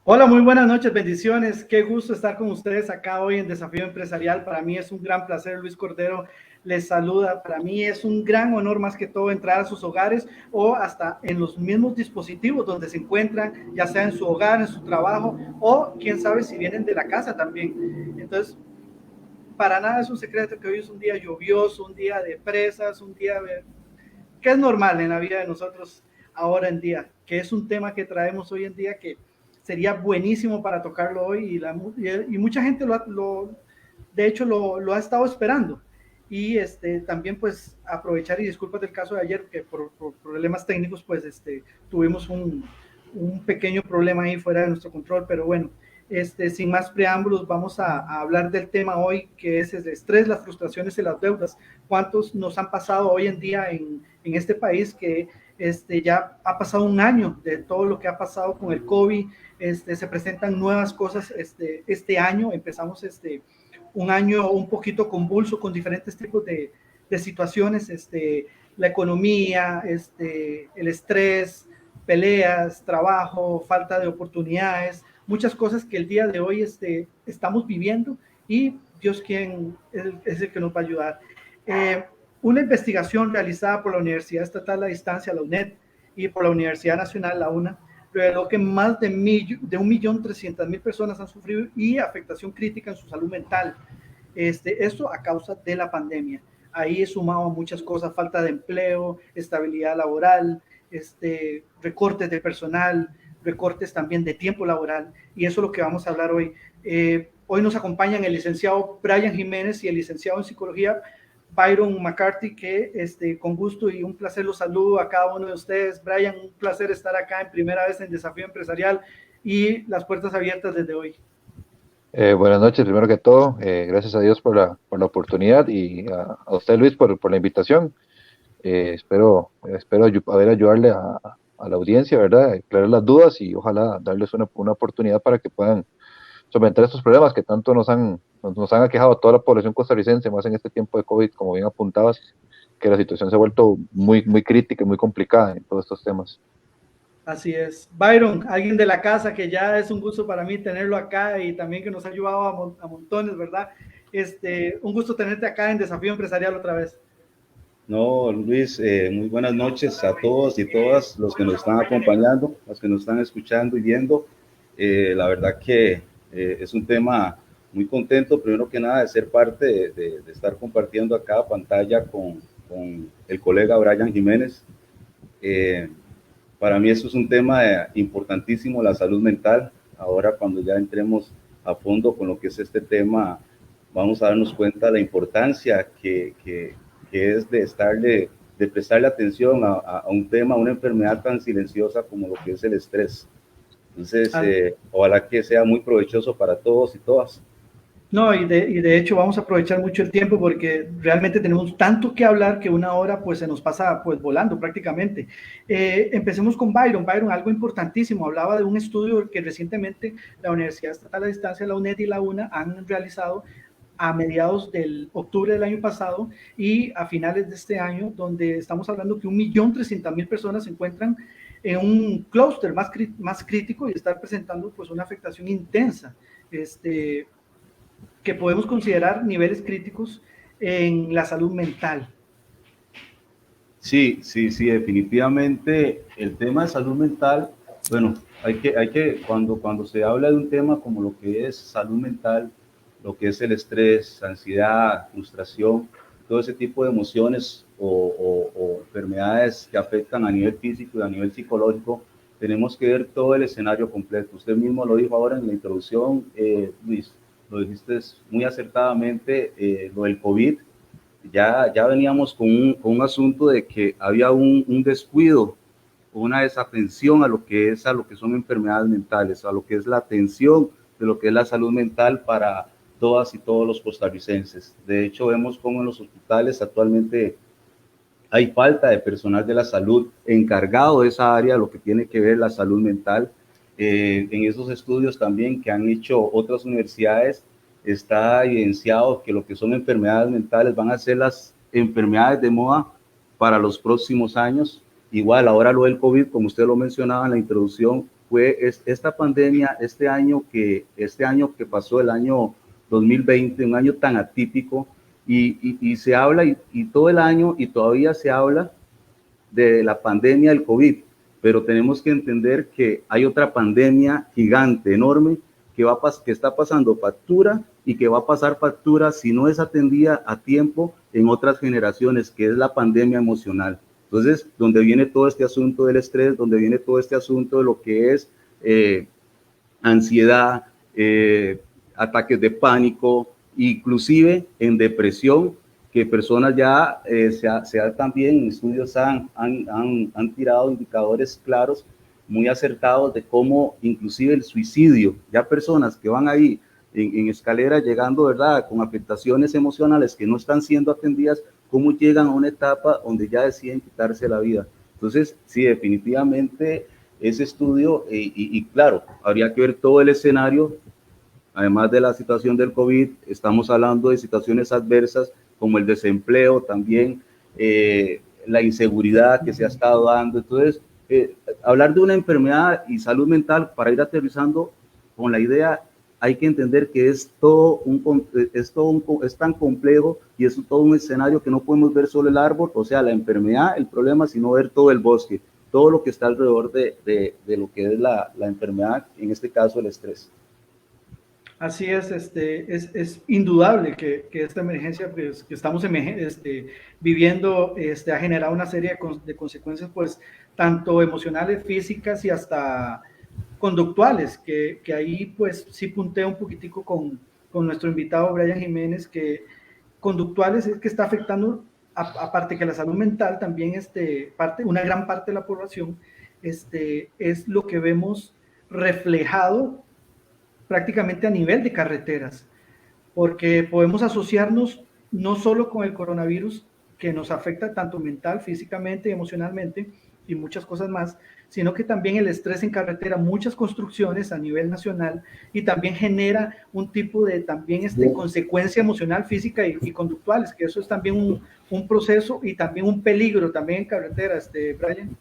Hola, muy buenas noches, bendiciones. Qué gusto estar con ustedes acá hoy en Desafío Empresarial. Para mí es un gran placer. Luis Cordero les saluda. Para mí es un gran honor más que todo entrar a sus hogares o hasta en los mismos dispositivos donde se encuentran, ya sea en su hogar, en su trabajo o quién sabe si vienen de la casa también. Entonces, para nada es un secreto que hoy es un día lluvioso, un día de presas, un día que es normal en la vida de nosotros ahora en día, que es un tema que traemos hoy en día que sería buenísimo para tocarlo hoy y mucha gente de hecho lo ha estado esperando. Y también pues aprovechar y disculpas del caso de ayer que por problemas técnicos pues tuvimos un pequeño problema ahí fuera de nuestro control, pero bueno, sin más preámbulos, vamos a hablar del tema hoy, que es el estrés, las frustraciones y las deudas. ¿Cuántos nos han pasado hoy en día en este país que ya ha pasado un año de todo lo que ha pasado con el COVID? Se presentan nuevas cosas este año, empezamos un año un poquito convulso con diferentes tipos de situaciones, la economía, el estrés, peleas, trabajo, falta de oportunidades, muchas cosas que el día de hoy estamos viviendo y Dios quien es el que nos va a ayudar. Eh, una investigación realizada por la Universidad Estatal a Distancia, la UNED, y por la Universidad Nacional, la UNA, reveló que más de 1.300.000 personas han sufrido y afectación crítica en su salud mental. Esto a causa de la pandemia. Ahí es sumado a muchas cosas, falta de empleo, estabilidad laboral, recortes de personal, recortes también de tiempo laboral, y eso es lo que vamos a hablar hoy. Hoy nos acompañan el licenciado Brian Jiménez y el licenciado en psicología Byron McCarthy, que con gusto y un placer los saludo a cada uno de ustedes. Brian, un placer estar acá en primera vez en Desafío Empresarial y las puertas abiertas desde hoy. Buenas noches, primero que todo, gracias a Dios por la oportunidad y a usted, Luis, por la invitación. Espero poder ayudarle a la audiencia, ¿verdad? Aclarar las dudas y ojalá darles una oportunidad para que puedan solventar estos problemas que tanto nos han aquejado a toda la población costarricense, más en este tiempo de COVID, como bien apuntabas, que la situación se ha vuelto muy crítica y muy complicada en todos estos temas. Así es. Byron, alguien de la casa que ya es un gusto para mí tenerlo acá y también que nos ha ayudado a montones, ¿verdad? Un gusto tenerte acá en Desafío Empresarial otra vez. No, Luis, muy buenas noches a todos y todas los que nos están acompañando, los que nos están escuchando y viendo. La verdad que es un tema muy contento, primero que nada, de ser parte de estar compartiendo acá pantalla con el colega Brian Jiménez. Eh, para mí eso es un tema importantísimo, la salud mental. Ahora cuando ya entremos a fondo con lo que es este tema, vamos a darnos cuenta de la importancia que es de prestarle atención a un tema, a una enfermedad tan silenciosa como lo que es el estrés. Entonces, ojalá que sea muy provechoso para todos y todas. No, y de hecho vamos a aprovechar mucho el tiempo porque realmente tenemos tanto que hablar que una hora pues se nos pasa pues volando prácticamente. Empecemos con Byron. Byron, algo importantísimo. Hablaba de un estudio que recientemente la Universidad Estatal a Distancia, la UNED y la UNA han realizado a mediados del octubre del año pasado y a finales de este año, donde estamos hablando que 1.300.000 personas se encuentran en un clúster más crítico y están presentando pues una afectación intensa. Que podemos considerar niveles críticos en la salud mental. Sí, definitivamente el tema de salud mental, bueno, cuando se habla de un tema como lo que es salud mental, lo que es el estrés, ansiedad, frustración, todo ese tipo de emociones o enfermedades que afectan a nivel físico y a nivel psicológico, tenemos que ver todo el escenario completo. Usted mismo lo dijo ahora en la introducción, Luis, lo dijiste muy acertadamente, lo del COVID. Ya veníamos con un asunto de que había un descuido, una desatención a lo que son enfermedades mentales, a lo que es la atención de lo que es la salud mental para todas y todos los costarricenses. De hecho, vemos cómo en los hospitales actualmente hay falta de personal de la salud encargado de esa área, lo que tiene que ver la salud mental. En esos estudios también que han hecho otras universidades, está evidenciado que lo que son enfermedades mentales van a ser las enfermedades de moda para los próximos años. Igual, ahora lo del COVID, como usted lo mencionaba en la introducción, esta pandemia, este año que pasó, el año 2020, un año tan atípico, y se habla, y todo el año, y todavía se habla de la pandemia del COVID, pero tenemos que entender que hay otra pandemia gigante, enorme, que está pasando factura y que va a pasar factura si no es atendida a tiempo en otras generaciones, que es la pandemia emocional. Entonces, donde viene todo este asunto del estrés, donde viene todo este asunto de lo que es ansiedad, ataques de pánico, inclusive en depresión, que personas ya también estudios han tirado indicadores claros, muy acertados, de cómo inclusive el suicidio, ya personas que van ahí en escalera llegando, ¿verdad?, con afectaciones emocionales que no están siendo atendidas, cómo llegan a una etapa donde ya deciden quitarse la vida. Entonces, sí, definitivamente ese estudio, y claro, habría que ver todo el escenario, además de la situación del COVID, estamos hablando de situaciones adversas como el desempleo, también la inseguridad que se ha estado dando. Entonces, hablar de una enfermedad y salud mental, para ir aterrizando con la idea, hay que entender que es tan complejo y es todo un escenario que no podemos ver solo el árbol, o sea, la enfermedad, el problema, sino ver todo el bosque, todo lo que está alrededor de lo que es la enfermedad, en este caso el estrés. Así es indudable que esta emergencia pues, que estamos viviendo ha generado una serie de consecuencias, pues, tanto emocionales, físicas y hasta conductuales, que ahí pues sí punteo un poquitico con nuestro invitado Brian Jiménez, que conductuales es que está afectando, aparte que la salud mental, también una gran parte de la población, es lo que vemos reflejado prácticamente a nivel de carreteras, porque podemos asociarnos no solo con el coronavirus, que nos afecta tanto mental, físicamente, emocionalmente y muchas cosas más, sino que también el estrés en carretera, muchas construcciones a nivel nacional, y también genera un tipo de consecuencia emocional, física y conductuales, que eso es también un proceso y también un peligro también en carretera, Brian.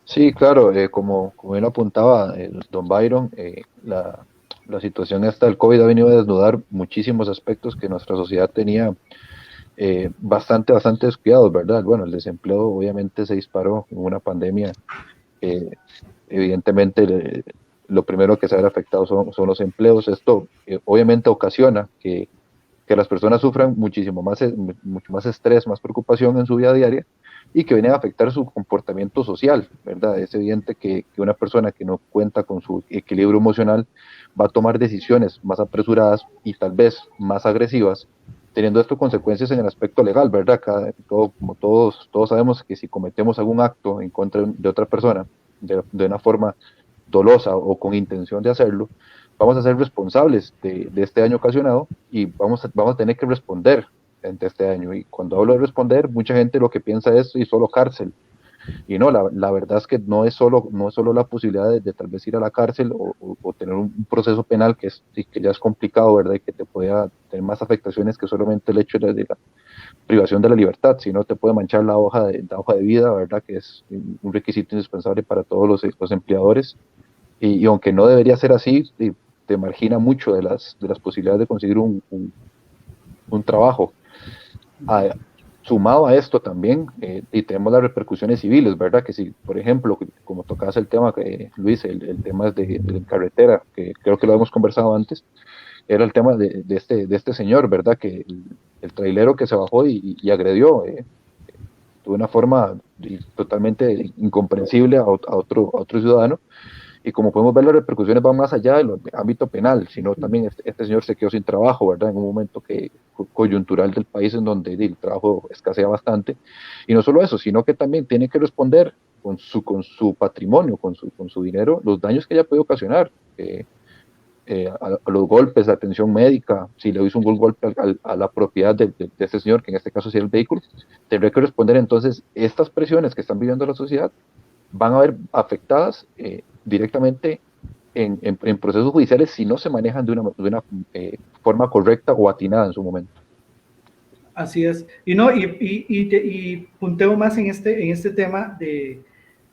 Sí, claro, como bien apuntaba don Byron, la situación esta del COVID ha venido a desnudar muchísimos aspectos que nuestra sociedad tenía bastante descuidados, ¿verdad? Bueno, el desempleo obviamente se disparó en una pandemia. Evidentemente, lo primero que se ve afectado son los empleos. Esto obviamente ocasiona que las personas sufran mucho más estrés, más preocupación en su vida diaria, y que viene a afectar su comportamiento social, ¿verdad? Es evidente que una persona que no cuenta con su equilibrio emocional va a tomar decisiones más apresuradas y tal vez más agresivas, teniendo esto consecuencias en el aspecto legal, ¿verdad? Como todos sabemos que si cometemos algún acto en contra de otra persona de una forma dolosa o con intención de hacerlo, vamos a ser responsables de este daño ocasionado y vamos a tener que responder ante este daño. Y cuando hablo de responder, mucha gente lo que piensa es y solo cárcel. Y no, la verdad es que no es solo la posibilidad de tal vez ir a la cárcel o tener un proceso penal que ya es complicado, ¿verdad? Y que te pueda tener más afectaciones que solamente el hecho de la privación de la libertad, sino te puede manchar la hoja de vida, ¿verdad? Que es un requisito indispensable para todos los empleadores. Y aunque no debería ser así, te margina mucho de las posibilidades de conseguir un trabajo. Sumado a esto también, y tenemos las repercusiones civiles, ¿verdad? Que si, por ejemplo, como tocabas el tema, Luis, el tema de carretera, que creo que lo hemos conversado antes, era el tema de este señor, ¿verdad? Que el trailero que se bajó y agredió de una forma totalmente incomprensible a otro ciudadano. Y como podemos ver, las repercusiones van más allá del ámbito penal, sino también este señor se quedó sin trabajo, ¿verdad? En un momento coyuntural del país en donde el trabajo escasea bastante. Y no solo eso, sino que también tiene que responder con su patrimonio, con su dinero, los daños que haya podido ocasionar. A los golpes, la atención médica, si le hizo un golpe a la propiedad de este señor, que en este caso sería el vehículo, tendría que responder. Entonces, estas presiones que están viviendo la sociedad van a ver afectadas directamente en procesos judiciales si no se manejan de una forma correcta o atinada en su momento. Así es. Y punteo más en este tema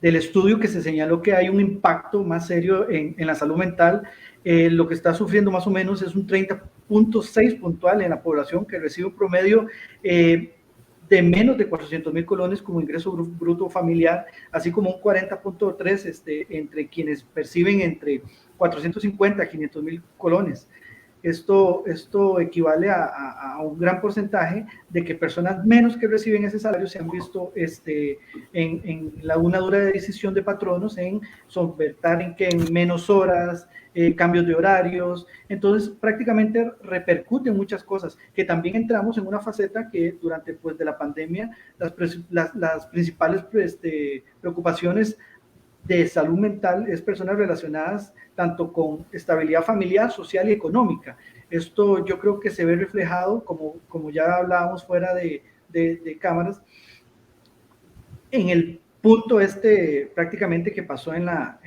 del estudio que se señaló que hay un impacto más serio en la salud mental. Lo que está sufriendo más o menos es un 30.6 puntual en la población que recibe un promedio de menos de 400.000 colones como ingreso bruto familiar, así como un 40.3 entre quienes perciben entre 450 a 500.000 colones. Esto equivale a un gran porcentaje de que personas menos que reciben ese salario se han visto en una dura decisión de patronos en solventar en menos horas, cambios de horarios. Entonces prácticamente repercute en muchas cosas, que también entramos en una faceta que durante pues de la pandemia las principales preocupaciones de salud mental es personas relacionadas tanto con estabilidad familiar, social y económica. Esto yo creo que se ve reflejado, como ya hablábamos fuera de cámaras, en el punto prácticamente que pasó en la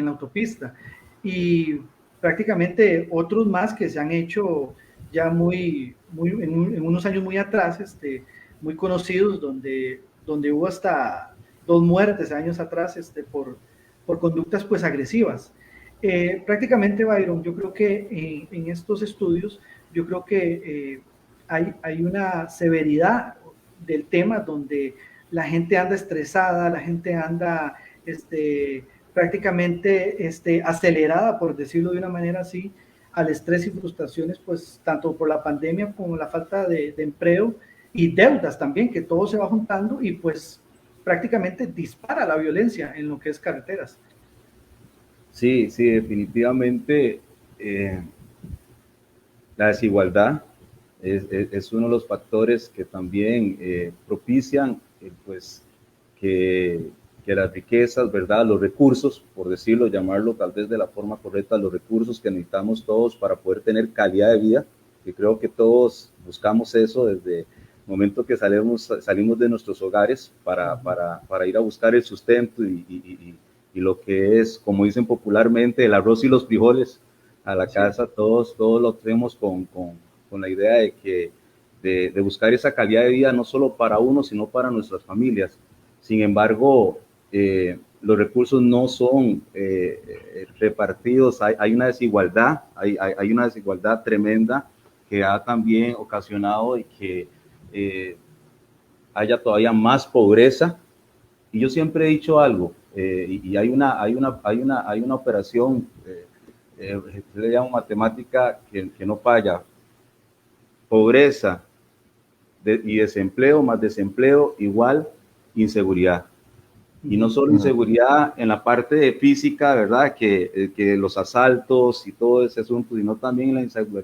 autopista, y prácticamente otros más que se han hecho ya en unos años muy atrás, muy conocidos, donde hubo hasta 2 muertes años atrás por conductas pues agresivas. Prácticamente, Byron, yo creo que en estos estudios, yo creo que hay una severidad del tema donde la gente anda estresada, la gente anda prácticamente acelerada, por decirlo de una manera así, al estrés y frustraciones, pues tanto por la pandemia como la falta de empleo y deudas también, que todo se va juntando y pues prácticamente dispara la violencia en lo que es carreteras. Sí, sí, definitivamente la desigualdad es uno de los factores que también propician pues que las riquezas, ¿verdad? Los recursos, por decirlo, llamarlo tal vez de la forma correcta, los recursos que necesitamos todos para poder tener calidad de vida, que creo que todos buscamos eso desde el momento que salimos de nuestros hogares para ir a buscar el sustento y lo que es, como dicen popularmente, el arroz y los frijoles a la casa, todos lo tenemos con la idea de buscar esa calidad de vida, no solo para uno, sino para nuestras familias. Sin embargo, los recursos no son repartidos, hay una desigualdad, hay una desigualdad tremenda que ha también ocasionado y que haya todavía más pobreza. Y yo siempre he dicho algo, y hay una operación, se le llama matemática que no falla: pobreza y desempleo más desempleo igual inseguridad. Y no solo inseguridad en la parte de física, ¿verdad? Que los asaltos y todo ese asunto, sino también la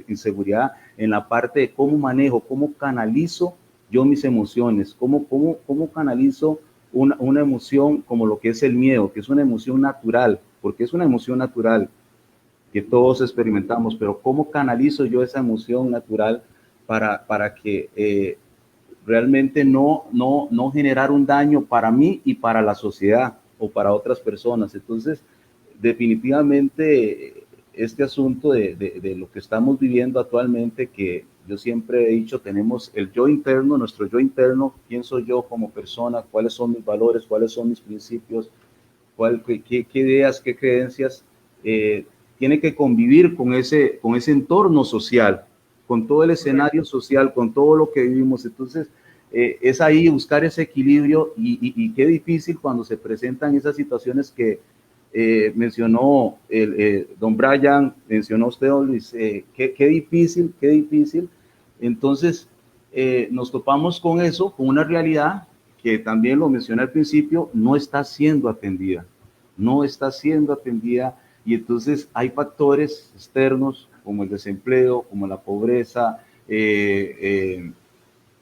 inseguridad en la parte de cómo manejo, cómo canalizo yo mis emociones, cómo canalizo una emoción como lo que es el miedo, que es una emoción natural, porque es una emoción natural que todos experimentamos, pero cómo canalizo yo esa emoción natural para que realmente no generar un daño para mí y para la sociedad o para otras personas. Entonces, definitivamente, este asunto de lo que estamos viviendo actualmente, que yo siempre he dicho, tenemos el yo interno, nuestro yo interno, quién soy yo como persona, cuáles son mis valores, cuáles son mis principios, qué ideas, qué creencias, tiene que convivir con ese entorno social, con todo el escenario social, con todo lo que vivimos. Entonces, es ahí buscar ese equilibrio y qué difícil cuando se presentan esas situaciones que mencionó don Brian, mencionó usted, don Luis, qué difícil. Entonces, nos topamos con eso, con una realidad que también lo mencioné al principio, no está siendo atendida, y entonces hay factores externos como el desempleo, como la pobreza,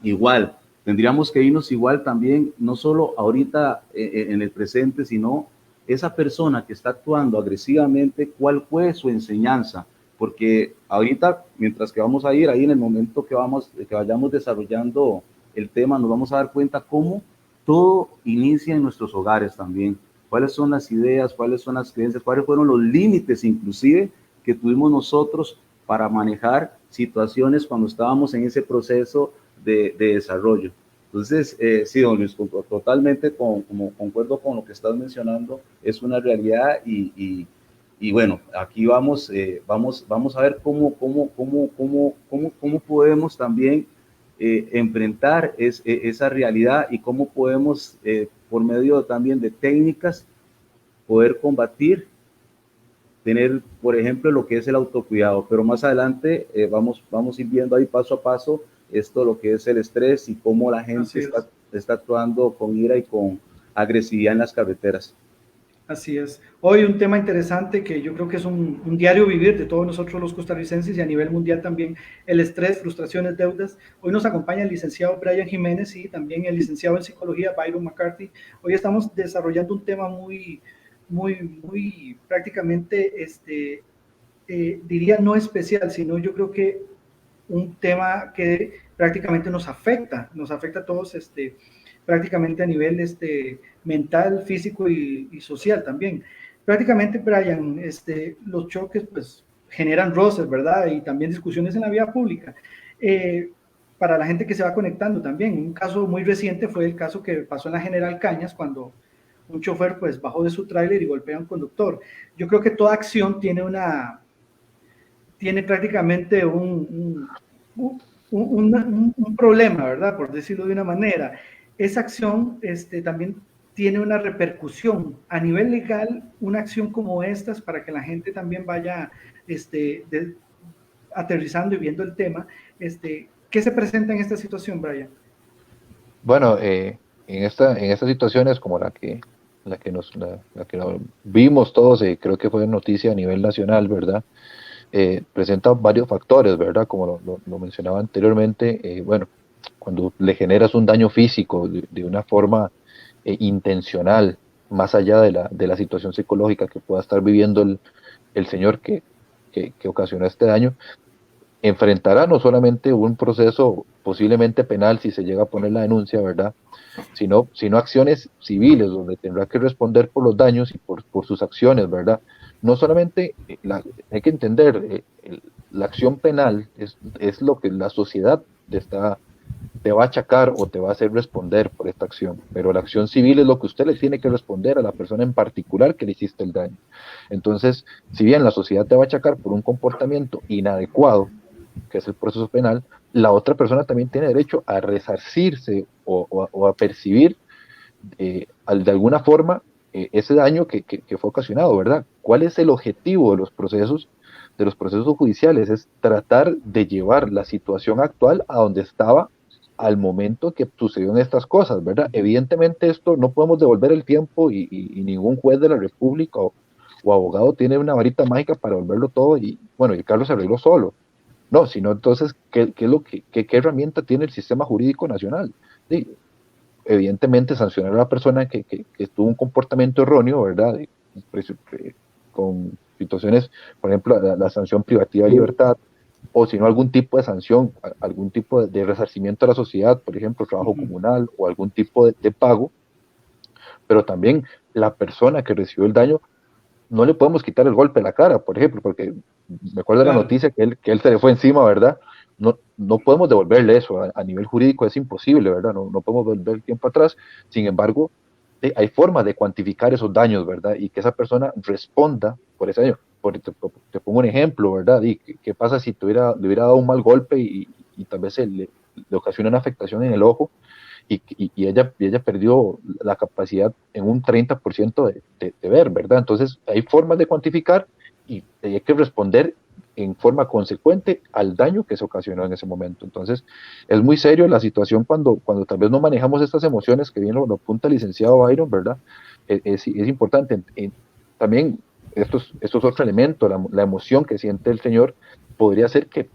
igual, tendríamos que irnos igual también, no solo ahorita en el presente, sino esa persona que está actuando agresivamente, cuál fue su enseñanza, porque ahorita, mientras que vamos a ir ahí en el momento que vayamos desarrollando el tema, nos vamos a dar cuenta cómo todo inicia en nuestros hogares también. ¿Cuáles son las ideas, cuáles son las creencias, cuáles fueron los límites inclusive que tuvimos nosotros para manejar situaciones cuando estábamos en ese proceso de desarrollo? Entonces, sí, don Luis, totalmente concuerdo con lo que estás mencionando, es una realidad y bueno, aquí vamos a ver cómo podemos también enfrentar esa realidad y cómo podemos, por medio también de técnicas, poder combatir, tener, por ejemplo, lo que es el autocuidado, pero más adelante vamos a ir viendo ahí paso a paso esto, lo que es el estrés y cómo la gente está actuando con ira y con agresividad en las carreteras. Así es. Hoy un tema interesante que yo creo que es un diario vivir de todos nosotros los costarricenses y a nivel mundial también, el estrés, frustraciones, deudas. Hoy nos acompaña el licenciado Brian Jiménez y también el licenciado en psicología Byron McCarthy. Hoy estamos desarrollando un tema muy prácticamente, diría no especial, sino yo creo que un tema que prácticamente nos afecta a todos, prácticamente a nivel mental, físico y social también. Prácticamente, Brian, los choques pues generan roces, ¿verdad? Y también discusiones en la vía pública. Para la gente que se va conectando también, un caso muy reciente fue el caso que pasó en la General Cañas cuando un chofer pues bajó de su tráiler y golpea a un conductor. Yo creo que toda acción tiene prácticamente un problema, ¿verdad? Por decirlo de una manera. Esa acción también tiene una repercusión a nivel legal, una acción como estas, para que la gente también vaya aterrizando y viendo el tema. ¿Qué se presenta en esta situación, Brian? Bueno, en estas situaciones como la que vimos todos, creo que fue noticia a nivel nacional, ¿verdad? Presenta varios factores, ¿verdad? Como lo mencionaba anteriormente, bueno, cuando le generas un daño físico de una forma intencional, más allá de la situación psicológica que pueda estar viviendo el señor que ocasionó este daño, enfrentará no solamente un proceso posiblemente penal si se llega a poner la denuncia, ¿verdad? Sino acciones civiles donde tendrá que responder por los daños y por sus acciones, ¿verdad? No solamente, hay que entender, la acción penal es lo que la sociedad te va a achacar o te va a hacer responder por esta acción, pero la acción civil es lo que usted le tiene que responder a la persona en particular que le hiciste el daño. Entonces, si bien la sociedad te va a achacar por un comportamiento inadecuado, que es el proceso penal, la otra persona también tiene derecho a resarcirse o a percibir de alguna forma ese daño que fue ocasionado, ¿verdad? ¿Cuál es el objetivo de los procesos judiciales? Es tratar de llevar la situación actual a donde estaba al momento que sucedieron estas cosas, ¿verdad? Evidentemente esto no podemos devolver el tiempo y ningún juez de la República o abogado tiene una varita mágica para devolverlo todo y bueno, y Carlos se arregló solo. No, sino entonces, ¿qué herramienta tiene el sistema jurídico nacional? Sí, evidentemente sancionar a la persona que tuvo un comportamiento erróneo, ¿verdad? Con situaciones, por ejemplo, la sanción privativa de libertad, o si no algún tipo de sanción, algún tipo de resarcimiento a la sociedad, por ejemplo, trabajo comunal o algún tipo de pago, pero también la persona que recibió el daño, no le podemos quitar el golpe en la cara, por ejemplo, porque me acuerdo de la noticia que él se le fue encima, ¿verdad? No podemos devolverle eso, a nivel jurídico es imposible, ¿verdad? No podemos volver el tiempo atrás, sin embargo, hay formas de cuantificar esos daños, ¿verdad? Y que esa persona responda por ese daño. Te pongo un ejemplo, ¿verdad? Y ¿qué pasa si le hubiera dado un mal golpe y tal vez le ocasiona una afectación en el ojo y ella perdió la capacidad en un 30% de ver, ¿verdad? Entonces hay formas de cuantificar y hay que responder en forma consecuente al daño que se ocasionó en ese momento. Entonces es muy serio la situación cuando tal vez no manejamos estas emociones, que bien lo apunta el licenciado Byron, ¿verdad? Es importante. También esto es otro elemento, la emoción que siente el señor podría ser que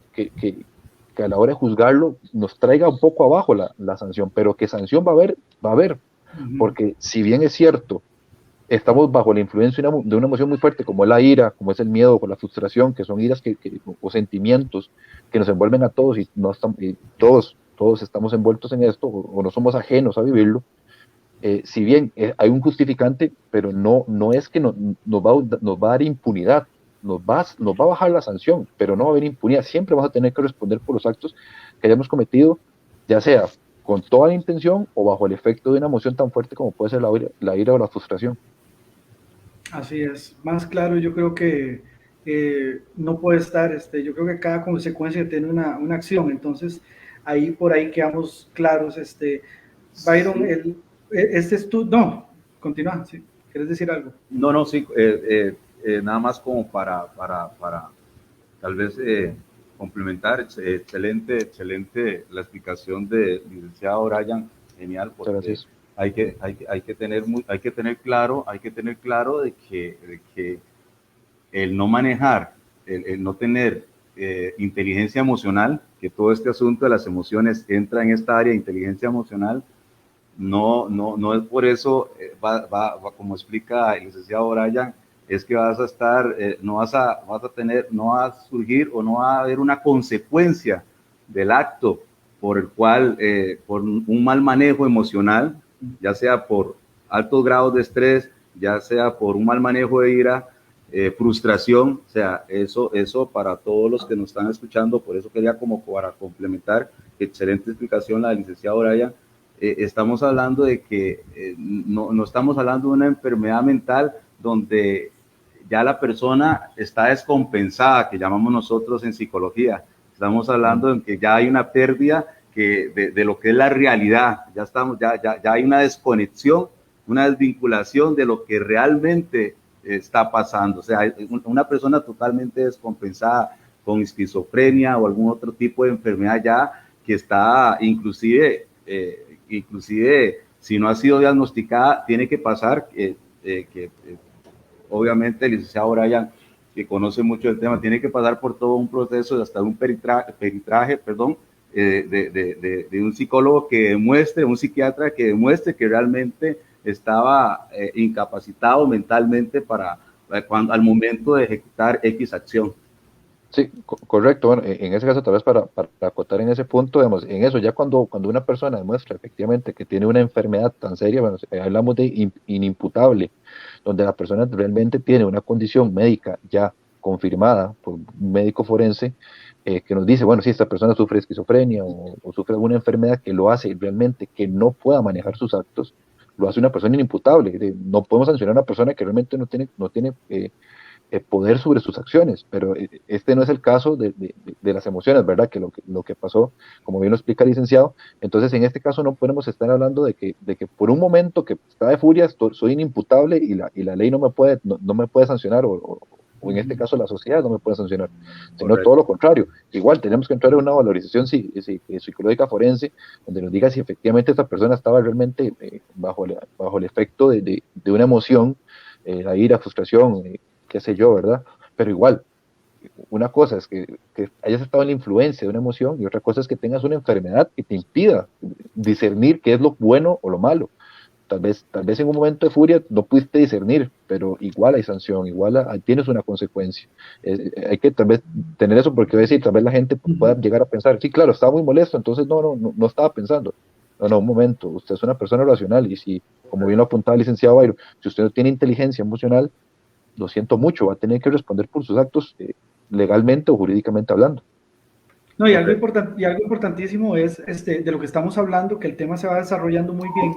a la hora de juzgarlo nos traiga un poco abajo la sanción, pero que sanción va a haber, porque si bien es cierto, estamos bajo la influencia de una emoción muy fuerte, como es la ira, como es el miedo o la frustración, que son iras o sentimientos que nos envuelven a todos y todos estamos envueltos en esto o no somos ajenos a vivirlo. Si bien hay un justificante, pero no es que nos va a dar impunidad, nos va a bajar la sanción, pero no va a haber impunidad. Siempre vamos a tener que responder por los actos que hayamos cometido, ya sea con toda la intención o bajo el efecto de una emoción tan fuerte como puede ser la ira o la frustración. Así es, más claro yo creo que no puede estar, yo creo que cada consecuencia tiene una acción, entonces ahí por ahí quedamos claros, Byron, Sí. este es tu, no, continúa, ¿sí? ¿Quieres decir algo? No, no, sí, nada más como para tal vez complementar, excelente la explicación de licenciado Brian, genial, Muchas porque gracias. hay que tener claro de que el no manejar, el no tener inteligencia emocional, que todo este asunto de las emociones entra en esta área de inteligencia emocional, no es por eso, como explica el licenciado Brian, es que vas a estar, vas a tener, no va a surgir o no va a haber una consecuencia del acto por el cual, por un mal manejo emocional, ya sea por altos grados de estrés, ya sea por un mal manejo de ira, frustración, o sea, eso para todos los que nos están escuchando, por eso quería como para complementar, excelente explicación la del licenciado Brian. Estamos hablando de que no estamos hablando de una enfermedad mental donde ya la persona está descompensada, que llamamos nosotros en psicología. Estamos hablando de que ya hay una pérdida de lo que es la realidad, ya hay una desconexión, una desvinculación de lo que realmente está pasando. O sea, una persona totalmente descompensada con esquizofrenia o algún otro tipo de enfermedad ya que está inclusive si no ha sido diagnosticada, tiene que pasar, obviamente el licenciado Brian, que conoce mucho el tema, tiene que pasar por todo un proceso, hasta un peritraje, perdón, de un psicólogo que demuestre, un psiquiatra que demuestre que realmente estaba incapacitado mentalmente al momento de ejecutar X acción. Sí, correcto. Bueno, en ese caso, tal vez para acotar en ese punto, digamos, en eso, ya cuando una persona demuestra efectivamente que tiene una enfermedad tan seria, bueno, hablamos de inimputable, donde la persona realmente tiene una condición médica ya confirmada por un médico forense, que nos dice, bueno, si esta persona sufre esquizofrenia o sufre alguna enfermedad que lo hace realmente que no pueda manejar sus actos, lo hace una persona inimputable. No podemos sancionar a una persona que realmente no tiene poder sobre sus acciones, pero este no es el caso de las emociones, ¿verdad? Que lo que pasó, como bien lo explica el licenciado, entonces en este caso no podemos estar hablando de que por un momento que está de furia soy inimputable y la ley no me puede sancionar, o en este caso la sociedad no me puede sancionar, sino todo Correcto. lo contrario. Igual tenemos que entrar en una valorización psicológica forense, donde nos diga si efectivamente esta persona estaba realmente bajo el efecto de una emoción, la ira, frustración, qué sé yo, ¿verdad? Pero igual, una cosa es que hayas estado en la influencia de una emoción y otra cosa es que tengas una enfermedad que te impida discernir qué es lo bueno o lo malo. Tal vez en un momento de furia no pudiste discernir, pero igual hay sanción, igual tienes una consecuencia. Hay que tal vez tener eso porque voy a decir, tal vez la gente pueda llegar a pensar, sí, claro, estaba muy molesto, entonces no estaba pensando. No, un momento, usted es una persona racional y si, como bien lo apuntaba el licenciado Bayro, si usted no tiene inteligencia emocional, lo siento mucho, va a tener que responder por sus actos legalmente o jurídicamente hablando. No, y algo importantísimo es de lo que estamos hablando, que el tema se va desarrollando muy bien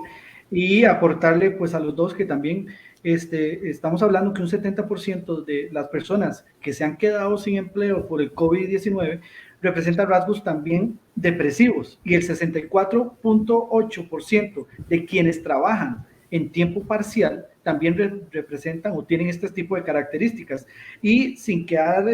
y aportarle pues a los dos que también estamos hablando que un 70% de las personas que se han quedado sin empleo por el COVID-19 representan rasgos también depresivos y el 64.8% de quienes trabajan en tiempo parcial también representan o tienen este tipo de características y sin quedar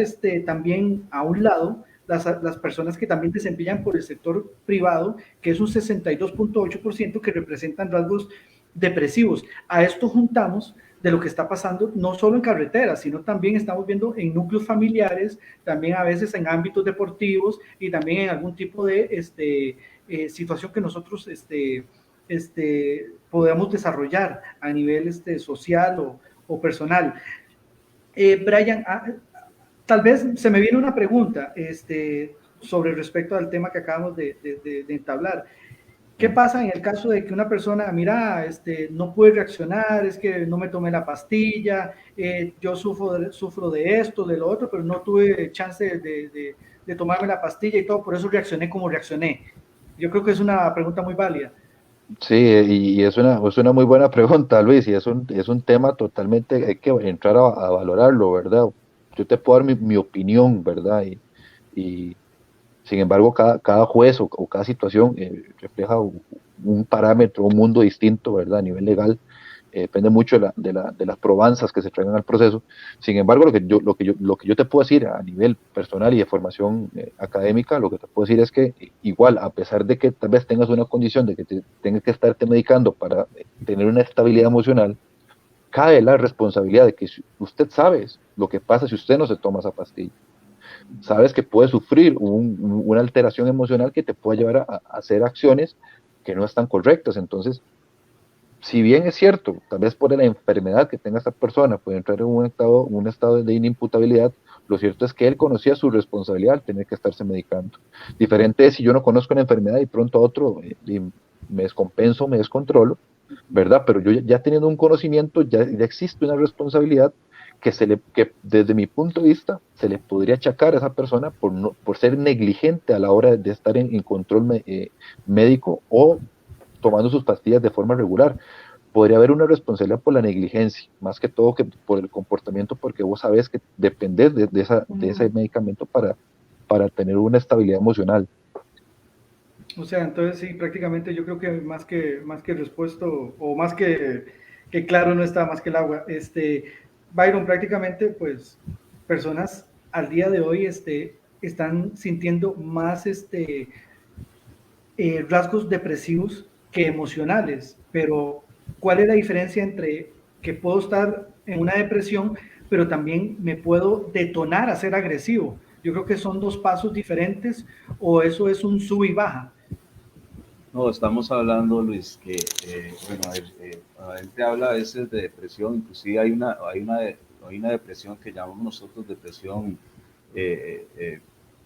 también a un lado las personas que también desempeñan por el sector privado, que es un 62.8% que representan rasgos depresivos. A esto juntamos de lo que está pasando no solo en carreteras, sino también estamos viendo en núcleos familiares, también a veces en ámbitos deportivos y también en algún tipo de situación que nosotros podamos desarrollar a nivel social o personal. Brian, tal vez se me viene una pregunta sobre respecto al tema que acabamos de entablar. ¿Qué pasa en el caso de que una persona, mira, no puede reaccionar, es que no me tomé la pastilla, yo sufro de esto, de lo otro, pero no tuve chance de tomarme la pastilla y todo, por eso reaccioné como reaccioné? Yo creo que es una pregunta muy válida. Sí, y es una muy buena pregunta, Luis, y es un tema totalmente, hay que entrar a valorarlo, ¿verdad? Yo te puedo dar mi opinión, ¿verdad? Y sin embargo, cada juez o cada situación refleja un parámetro, un mundo distinto, ¿verdad? A nivel legal, depende mucho de las probanzas que se traigan al proceso. Sin embargo, lo que yo te puedo decir a nivel personal y de formación académica, lo que te puedo decir es que igual, a pesar de que tal vez tengas una condición de que tengas que estarte medicando para tener una estabilidad emocional, cae la responsabilidad de que si usted sabe lo que pasa si usted no se toma esa pastilla. Sabes que puedes sufrir una alteración emocional que te puede llevar a hacer acciones que no están correctas. Entonces, si bien es cierto, tal vez por la enfermedad que tenga esta persona puede entrar en un estado de inimputabilidad, lo cierto es que él conocía su responsabilidad al tener que estarse medicando. Diferente es si yo no conozco la enfermedad y pronto a otro me descompenso, me descontrolo, ¿verdad? Pero yo ya teniendo un conocimiento, ya existe una responsabilidad que desde mi punto de vista se le podría achacar a esa persona por ser negligente a la hora de estar en control médico o tomando sus pastillas de forma regular. Podría haber una responsabilidad por la negligencia, más que todo que por el comportamiento, porque vos sabés que dependés de ese medicamento para tener una estabilidad emocional. O sea, entonces sí, prácticamente yo creo que más que respuesto, o más que claro no está más que el agua. Byron, prácticamente, pues, personas al día de hoy están sintiendo más rasgos depresivos que emocionales, pero ¿cuál es la diferencia entre que puedo estar en una depresión, pero también me puedo detonar a ser agresivo? Yo creo que son dos pasos diferentes, o eso es un sub y baja. No, estamos hablando, Luis, que, bueno, la gente habla a veces de depresión, inclusive hay una depresión que llamamos nosotros depresión eh,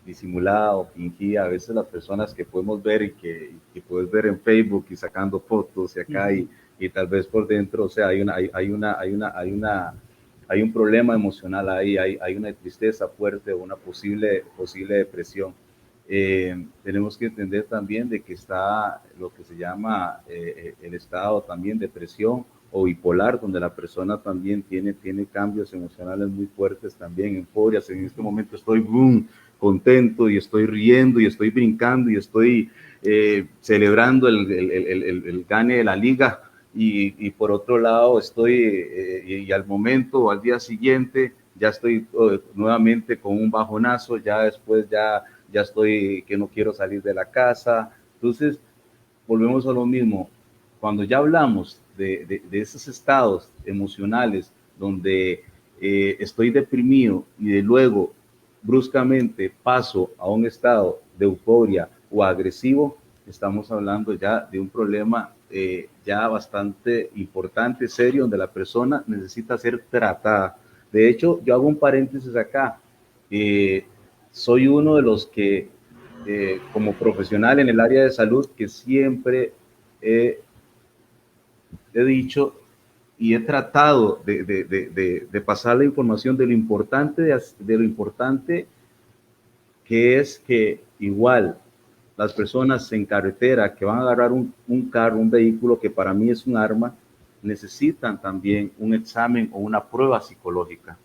disimulada o fingida. A veces las personas que podemos ver y puedes ver en Facebook y sacando fotos y acá y tal vez por dentro, o sea, hay un problema emocional ahí, hay una tristeza fuerte o una posible depresión. Tenemos que entender también de que está lo que se llama el estado también de depresión o bipolar, donde la persona también tiene cambios emocionales muy fuertes, también euforias. En este momento estoy boom, contento y estoy riendo y estoy brincando y estoy celebrando el gane de la liga y por otro lado estoy y al momento o al día siguiente ya estoy nuevamente con un bajonazo, ya después ya estoy que no quiero salir de la casa. Entonces, volvemos a lo mismo. Cuando ya hablamos de esos estados emocionales donde estoy deprimido y de luego bruscamente paso a un estado de euforia o agresivo, estamos hablando ya de un problema ya bastante importante, serio, donde la persona necesita ser tratada. De hecho, yo hago un paréntesis acá. Soy uno de los que, como profesional en el área de salud, que siempre he dicho y he tratado de pasar la información de lo importante que es que igual las personas en carretera que van a agarrar un carro, un vehículo que para mí es un arma, necesitan también un examen o una prueba psicológica.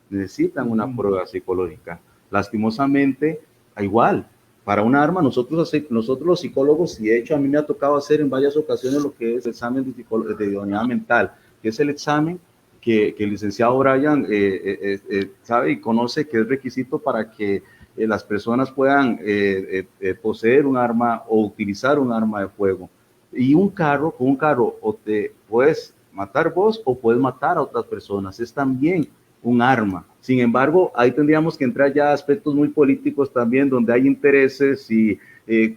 Necesitan una prueba psicológica. Lastimosamente, igual, para un arma, nosotros los psicólogos, y de hecho a mí me ha tocado hacer en varias ocasiones lo que es el examen de idoneidad mental, que es el examen que el licenciado Brian sabe y conoce que es requisito para que las personas puedan poseer un arma o utilizar un arma de fuego. Y con un carro, o te puedes matar vos o puedes matar a otras personas. Es también un arma. Sin embargo, ahí tendríamos que entrar ya a aspectos muy políticos también, donde hay intereses y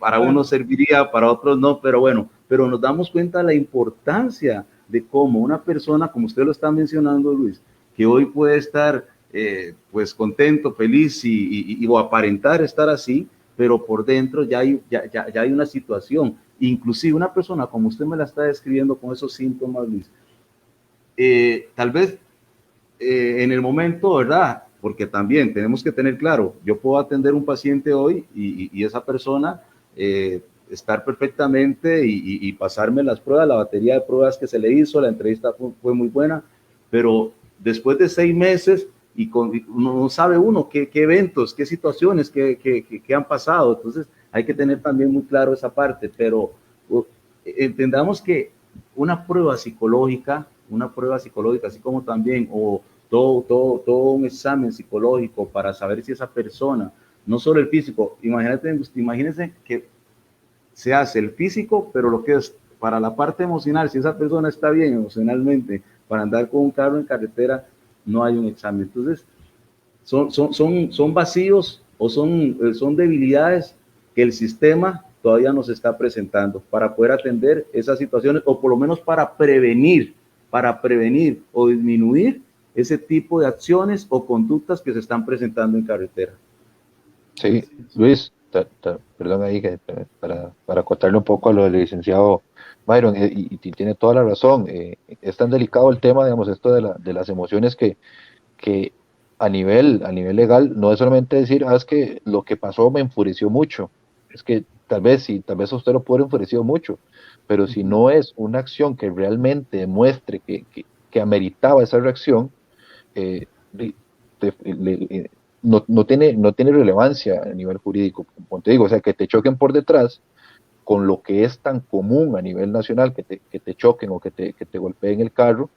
para unos serviría, para otros no, pero bueno, pero nos damos cuenta de la importancia de cómo una persona, como usted lo está mencionando, Luis, que hoy puede estar pues contento, feliz o aparentar estar así, pero por dentro ya hay una situación. Inclusive una persona como usted me la está describiendo con esos síntomas, Luis, tal vez en el momento, ¿verdad? Porque también tenemos que tener claro, yo puedo atender un paciente hoy y esa persona estar perfectamente y pasarme las pruebas, la batería de pruebas que se le hizo, la entrevista fue muy buena, pero después de 6 meses no sabe uno qué eventos, qué situaciones, qué han pasado. Entonces hay que tener también muy claro esa parte, pero entendamos que una prueba psicológica, así como también, o todo un examen psicológico para saber si esa persona, no solo el físico, imagínense que se hace el físico, pero lo que es para la parte emocional, si esa persona está bien emocionalmente para andar con un carro en carretera, no hay un examen. Entonces, son vacíos o son debilidades que el sistema todavía nos está presentando para poder atender esas situaciones, o por lo menos para prevenir o disminuir ese tipo de acciones o conductas que se están presentando en carretera. Sí, Luis, perdón ahí para acotarle un poco a lo del licenciado Byron, y tiene toda la razón. Es tan delicado el tema, digamos, esto de las emociones que a nivel legal no es solamente decir, es que lo que pasó me enfureció mucho. Es que tal vez sí, tal vez a usted lo puede enfurecido mucho, pero si no es una acción que realmente demuestre que ameritaba esa reacción, eh, de- no tiene relevancia a nivel jurídico, como te digo, o sea, que te choquen por detrás con lo que es tan común a nivel nacional, que te choquen o que te golpeen el carro,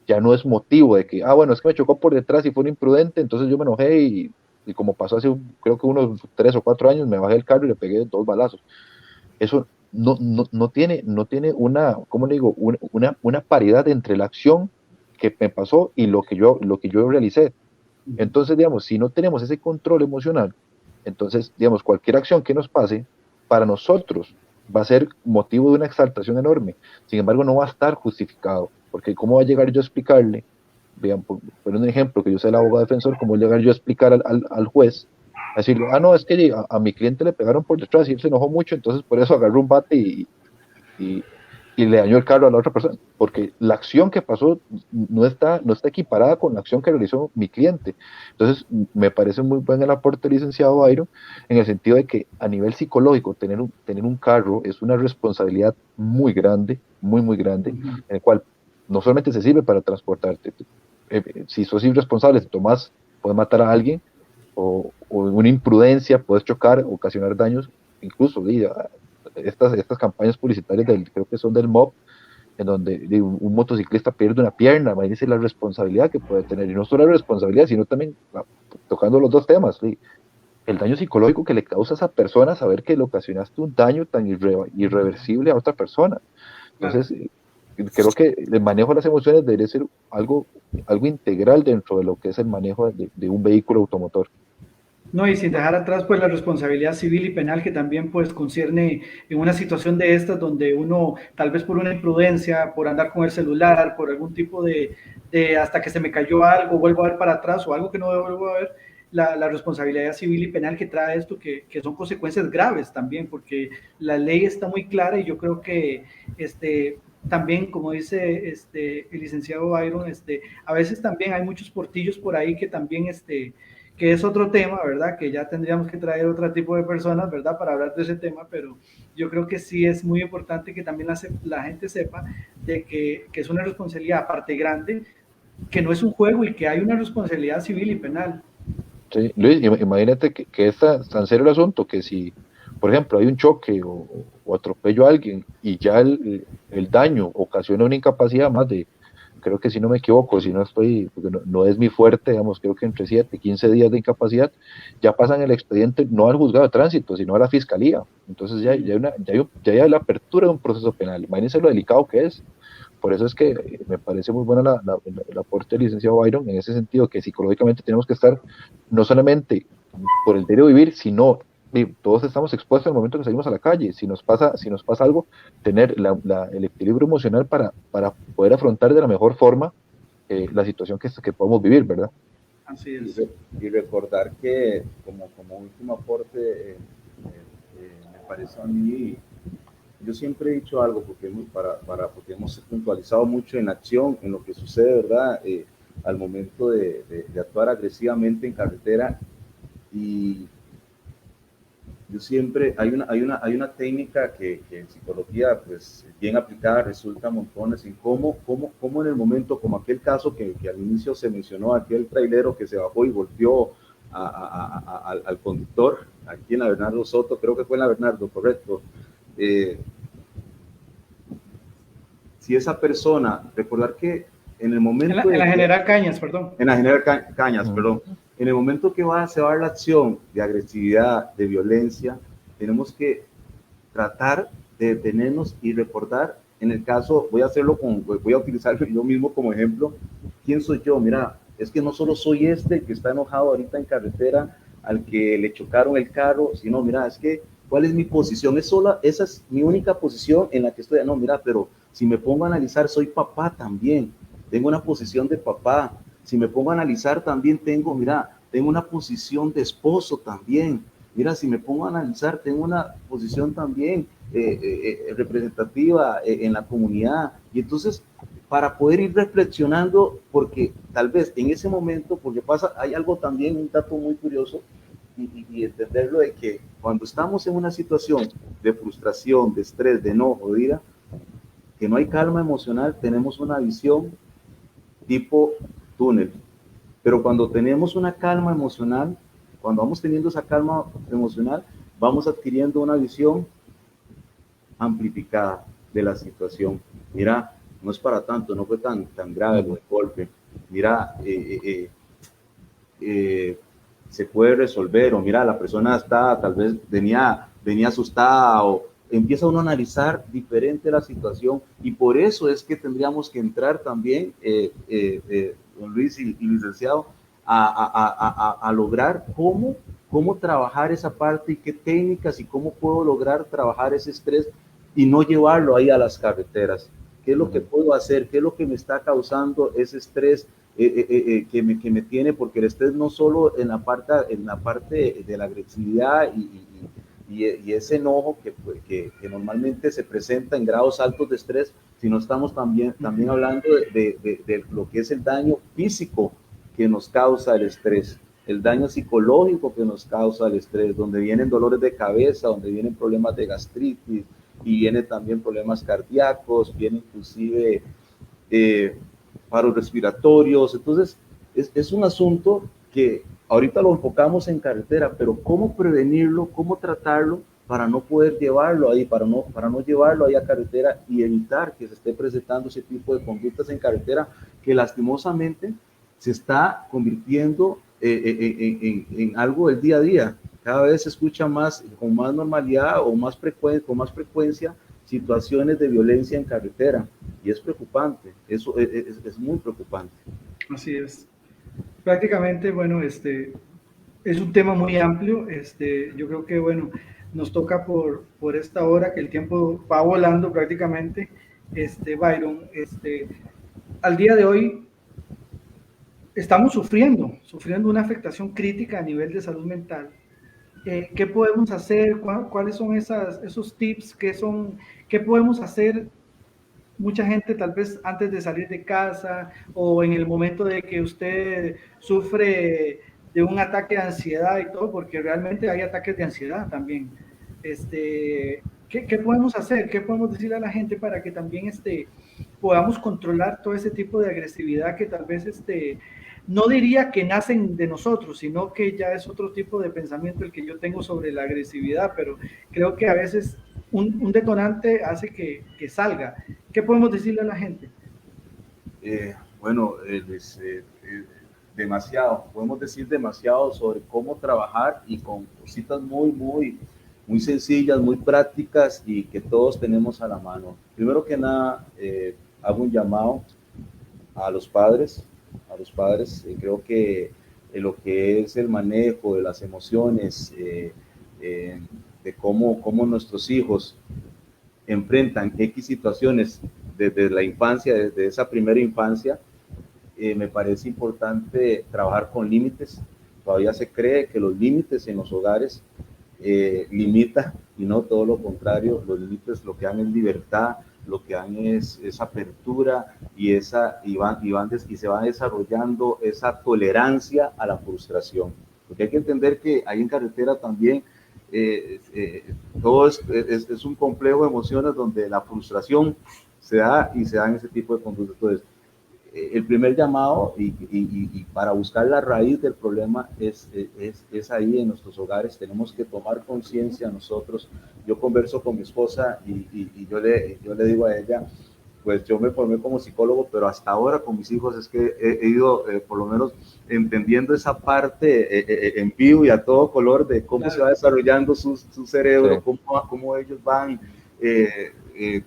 ya no es motivo de que, bueno, es que me chocó por detrás y fue un imprudente, entonces yo me enojé y como pasó hace, creo que unos 3 o 4 años, me bajé del carro y le pegué 2 balazos. Eso no tiene una, ¿cómo le digo? Una paridad entre la acción que me pasó y lo que yo realicé. Entonces, digamos, si no tenemos ese control emocional, entonces, digamos, cualquier acción que nos pase, para nosotros va a ser motivo de una exaltación enorme. Sin embargo, no va a estar justificado, porque ¿cómo va a llegar yo a explicarle? Vean, por un ejemplo, que yo soy el abogado defensor, ¿cómo llegar yo a explicar al juez? A decirle, no, es que a mi cliente le pegaron por detrás y él se enojó mucho, entonces por eso agarró un bate y, y le dañó el carro a la otra persona, porque la acción que pasó no está equiparada con la acción que realizó mi cliente. Entonces, me parece muy buen el aporte del licenciado Byron, en el sentido de que a nivel psicológico, tener un carro es una responsabilidad muy grande, muy grande, en el cual no solamente se sirve para transportarte, si sos irresponsable, te tomás, puedes matar a alguien, o una imprudencia, puedes chocar, ocasionar daños, incluso estas campañas publicitarias creo que son del MOB, en donde un motociclista pierde una pierna, imagínense la responsabilidad que puede tener, y no solo la responsabilidad, sino también tocando los dos temas, el daño psicológico que le causa a esa persona saber que le ocasionaste un daño tan irreversible a otra persona. Entonces, creo que el manejo de las emociones debería ser algo integral dentro de lo que es el manejo de un vehículo automotor. No, y sin dejar atrás pues la responsabilidad civil y penal que también pues concierne en una situación de estas donde uno tal vez por una imprudencia, por andar con el celular, por algún tipo de hasta que se me cayó algo, vuelvo a ver para atrás o algo que no vuelvo a ver, la responsabilidad civil y penal que trae esto, que son consecuencias graves también, porque la ley está muy clara y yo creo que también, como dice el licenciado Byron, a veces también hay muchos portillos por ahí que también que es otro tema, ¿verdad? Que ya tendríamos que traer otro tipo de personas, ¿verdad? Para hablar de ese tema, pero yo creo que sí es muy importante que también la gente sepa de que es una responsabilidad aparte grande, que no es un juego y que hay una responsabilidad civil y penal. Sí, Luis, imagínate que es tan serio el asunto que si, por ejemplo, hay un choque o atropello a alguien y ya el daño ocasiona una incapacidad más de, creo que si no me equivoco, si no estoy, porque no es mi fuerte, digamos, creo que entre 7 y 15 días de incapacidad, ya pasan el expediente no al juzgado de tránsito, sino a la fiscalía. Entonces ya hay la apertura de un proceso penal. Imagínense lo delicado que es. Por eso es que me parece muy bueno el aporte del licenciado Byron, en ese sentido, que psicológicamente tenemos que estar no solamente por el derecho de vivir, sino todos estamos expuestos al momento que salimos a la calle. Si nos pasa algo, tener el equilibrio emocional para poder afrontar de la mejor forma la situación que podemos vivir, ¿verdad? Así es. Y recordar que, como último aporte, me parece a mí, yo siempre he dicho algo, porque hemos puntualizado mucho en la acción, en lo que sucede, ¿verdad? Al momento de actuar agresivamente en carretera, y yo siempre, hay una técnica que en psicología, pues bien aplicada, resulta montones en cómo en el momento, como aquel caso que al inicio se mencionó, aquel trailero que se bajó y golpeó al conductor, aquí en la Bernardo Soto, creo que fue en la Bernardo, correcto. Si esa persona, recordar que en el momento... En la General Cañas, perdón. En la General Cañas, perdón. En el momento que se va a dar la acción de agresividad, de violencia, tenemos que tratar de detenernos y recordar, en el caso, voy a utilizar yo mismo como ejemplo, ¿quién soy yo? Mira, es que no solo soy el que está enojado ahorita en carretera, al que le chocaron el carro, sino, mira, es que, ¿cuál es mi posición? Esa es mi única posición en la que estoy. No, mira, pero si me pongo a analizar, soy papá también, tengo una posición de papá. Si me pongo a analizar, también tengo una posición de esposo también. Mira, si me pongo a analizar, tengo una posición también representativa en la comunidad. Y entonces, para poder ir reflexionando, porque tal vez en ese momento, porque hay algo también, un dato muy curioso, y entenderlo de que cuando estamos en una situación de frustración, de estrés, de enojo, de ira, que no hay calma emocional, tenemos una visión tipo túnel. Pero cuando tenemos una calma emocional, cuando vamos teniendo esa calma emocional, vamos adquiriendo una visión amplificada de la situación. Mira, no es para tanto, no fue tan grave el golpe. Mira, se puede resolver, o mira, la persona tal vez venía asustada, o empieza uno a analizar diferente la situación, y por eso es que tendríamos que entrar también, don Luis y licenciado, a lograr cómo trabajar esa parte y qué técnicas y cómo puedo lograr trabajar ese estrés y no llevarlo ahí a las carreteras. ¿Qué es lo que puedo hacer? ¿Qué es lo que me está causando ese estrés que me tiene? Porque el estrés no solo en la parte de la agresividad y ese enojo que normalmente se presenta en grados altos de estrés, sino estamos también hablando de lo que es el daño físico que nos causa el estrés, el daño psicológico que nos causa el estrés, donde vienen dolores de cabeza, donde vienen problemas de gastritis, y vienen también problemas cardíacos, vienen inclusive paros respiratorios. Entonces, es un asunto que ahorita lo enfocamos en carretera, pero cómo prevenirlo, cómo tratarlo para no poder llevarlo ahí, para no llevarlo ahí a carretera y evitar que se esté presentando ese tipo de conductas en carretera que lastimosamente se está convirtiendo en algo del día a día. Cada vez se escucha con más normalidad o con más frecuencia situaciones de violencia en carretera, y es preocupante, eso es muy preocupante. Así es. Prácticamente, bueno, es un tema muy amplio. Yo creo que, bueno, nos toca por esta hora, que el tiempo va volando prácticamente. Byron, al día de hoy estamos sufriendo una afectación crítica a nivel de salud mental. ¿Qué podemos hacer? ¿Cuáles son esos tips? ¿Qué podemos hacer? Mucha gente tal vez antes de salir de casa o en el momento de que usted sufre de un ataque de ansiedad y todo, porque realmente hay ataques de ansiedad también. ¿Qué podemos hacer? ¿Qué podemos decirle a la gente para que también podamos controlar todo ese tipo de agresividad que tal vez no diría que nacen de nosotros, sino que ya es otro tipo de pensamiento el que yo tengo sobre la agresividad, pero creo que a veces un detonante hace que salga. ¿Qué podemos decirle a la gente? Bueno, demasiado, podemos decir demasiado sobre cómo trabajar, y con cositas muy, muy, muy sencillas, muy prácticas y que todos tenemos a la mano. Primero que nada, hago un llamado a los padres. Creo que lo que es el manejo de las emociones, de cómo nuestros hijos enfrentan X situaciones desde la infancia, desde esa primera infancia, me parece importante trabajar con límites. Todavía se cree que los límites en los hogares limita, y no, todo lo contrario. Los límites lo que dan es libertad, lo que dan es apertura, y se va desarrollando esa tolerancia a la frustración. Porque hay que entender que ahí en carretera también todo es un complejo de emociones donde la frustración se da y se dan ese tipo de conductas. Entonces, el primer llamado y para buscar la raíz del problema es ahí en nuestros hogares. Tenemos que tomar conciencia nosotros. Yo converso con mi esposa y yo le digo a ella, pues yo me formé como psicólogo, pero hasta ahora con mis hijos es que he ido por lo menos entendiendo esa parte en vivo y a todo color de cómo se va desarrollando su cerebro, sí. cómo ellos van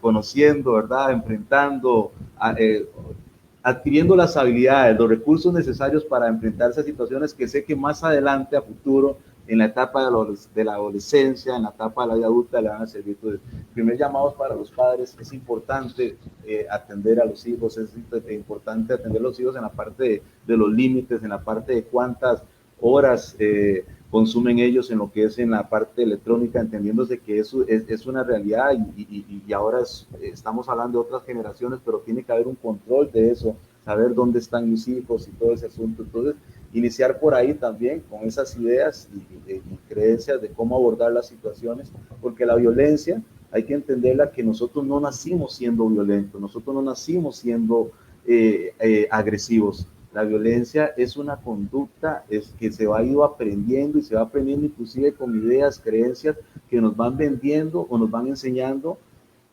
conociendo, ¿verdad? Enfrentando, adquiriendo las habilidades, los recursos necesarios para enfrentarse a situaciones que sé que más adelante, a futuro, en la etapa de la adolescencia, en la etapa de la vida adulta, le van a servir. Entonces, primer llamado para los padres, es importante atender a los hijos, es importante atender a los hijos en la parte de los límites, en la parte de cuántas horas consumen ellos en lo que es en la parte electrónica, entendiéndose que eso es una realidad y ahora estamos hablando de otras generaciones, pero tiene que haber un control de eso, saber dónde están mis hijos y todo ese asunto. Entonces, iniciar por ahí también con esas ideas y creencias de cómo abordar las situaciones, porque la violencia hay que entenderla que nosotros no nacimos siendo violentos, nosotros no nacimos siendo agresivos. La violencia es una conducta que se va ido aprendiendo y se va aprendiendo inclusive con ideas, creencias que nos van vendiendo o nos van enseñando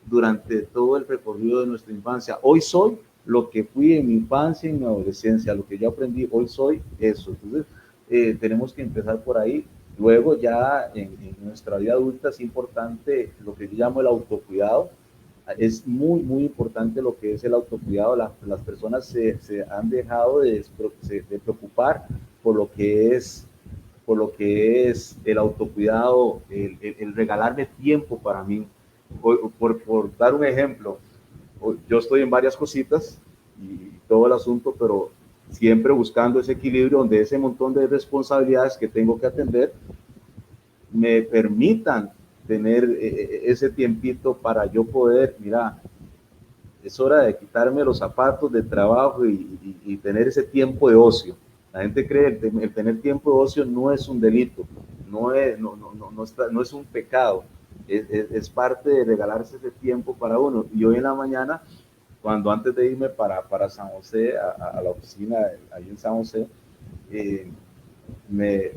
durante todo el recorrido de nuestra infancia. Hoy soy lo que fui en mi infancia y en mi adolescencia, lo que yo aprendí, hoy soy eso. Entonces, tenemos que empezar por ahí. Luego ya en nuestra vida adulta es importante lo que yo llamo el autocuidado. Es muy, muy importante lo que es el autocuidado. Las personas se han dejado de preocupar por lo que es el autocuidado, el regalarme tiempo para mí. Por dar un ejemplo, yo estoy en varias cositas y todo el asunto, pero siempre buscando ese equilibrio donde ese montón de responsabilidades que tengo que atender me permitan tener ese tiempito para yo poder, mira, es hora de quitarme los zapatos de trabajo y tener ese tiempo de ocio. La gente cree que el tener tiempo de ocio no es un delito, no es un pecado, es parte de regalarse ese tiempo para uno. Y hoy en la mañana, cuando antes de irme para San José, a la oficina ahí en San José, me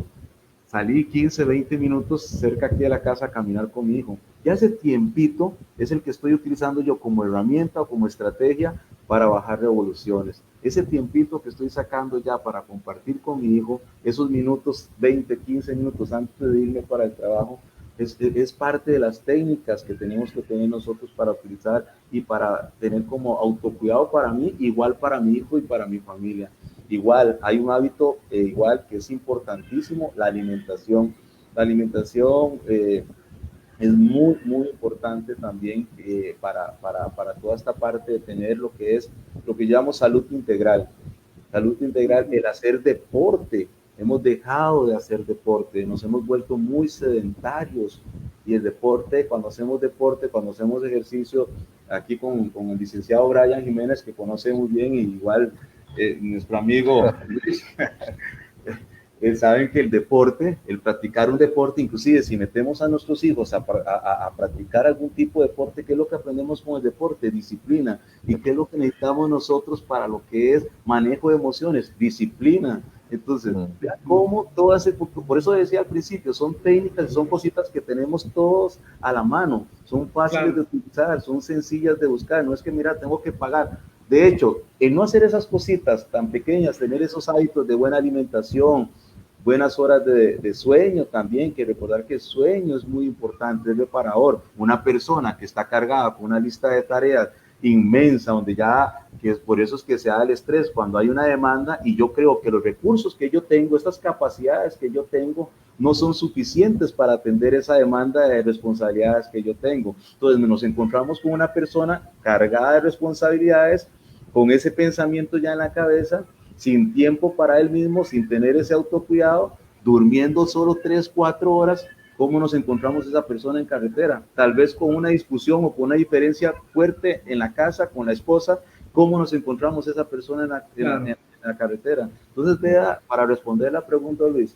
salí 15, 20 minutos cerca aquí de la casa a caminar con mi hijo. Ya ese tiempito es el que estoy utilizando yo como herramienta o como estrategia para bajar revoluciones. Ese tiempito que estoy sacando ya para compartir con mi hijo, esos minutos, 20, 15 minutos antes de irme para el trabajo, es parte de las técnicas que tenemos que tener nosotros para utilizar y para tener como autocuidado para mí, igual para mi hijo y para mi familia. Igual, hay un hábito igual que es importantísimo, la alimentación. La alimentación es muy, muy importante también para toda esta parte de tener lo que llamamos salud integral. Salud integral, el hacer deporte. Hemos dejado de hacer deporte, nos hemos vuelto muy sedentarios y el deporte, cuando hacemos ejercicio, aquí con el licenciado Brian Jiménez, que conoce muy bien, y igual nuestro amigo Luis, saben que el practicar un deporte, inclusive si metemos a nuestros hijos a practicar algún tipo de deporte, ¿qué es lo que aprendemos con el deporte? Disciplina. ¿Y qué es lo que necesitamos nosotros para lo que es manejo de emociones? Disciplina. Entonces, ¿cómo todas, por eso decía al principio, son técnicas, son cositas que tenemos todos a la mano, son fáciles de utilizar, son sencillas de buscar, no es que mira, tengo que pagar. De hecho, el no hacer esas cositas tan pequeñas, tener esos hábitos de buena alimentación, buenas horas de sueño también, que recordar que el sueño es muy importante, es reparador. Una persona que está cargada con una lista de tareas inmensa, donde que es por eso es que se da el estrés, cuando hay una demanda, y yo creo que los recursos que yo tengo, estas capacidades que yo tengo, no son suficientes para atender esa demanda de responsabilidades que yo tengo. Entonces nos encontramos con una persona cargada de responsabilidades, con ese pensamiento ya en la cabeza, sin tiempo para él mismo, sin tener ese autocuidado, durmiendo solo 3, 4 horas. ¿Cómo nos encontramos esa persona en carretera? Tal vez con una discusión o con una diferencia fuerte en la casa con la esposa. ¿Cómo nos encontramos esa persona en la carretera? Entonces, vea, para responder la pregunta, Luis,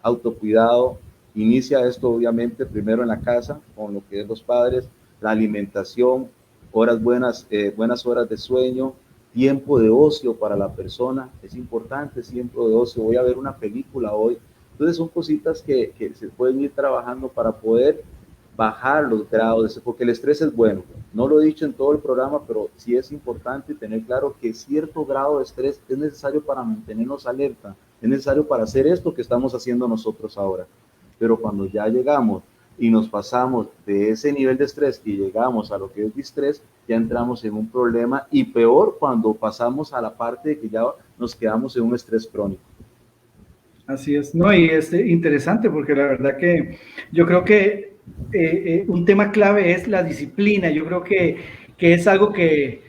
autocuidado, inicia esto obviamente primero en la casa, con lo que es los padres, la alimentación, buenas horas de sueño, tiempo de ocio para la persona, es importante, tiempo de ocio, voy a ver una película hoy. Entonces son cositas que se pueden ir trabajando para poder bajar los grados, porque el estrés es bueno. No lo he dicho en todo el programa, pero sí es importante tener claro que cierto grado de estrés es necesario para mantenernos alerta, es necesario para hacer esto que estamos haciendo nosotros ahora. Pero cuando ya llegamos y nos pasamos de ese nivel de estrés y llegamos a lo que es distrés, ya entramos en un problema, y peor cuando pasamos a la parte de que ya nos quedamos en un estrés crónico. Así es, no, y es interesante porque la verdad que yo creo que un tema clave es la disciplina. Yo creo que es algo que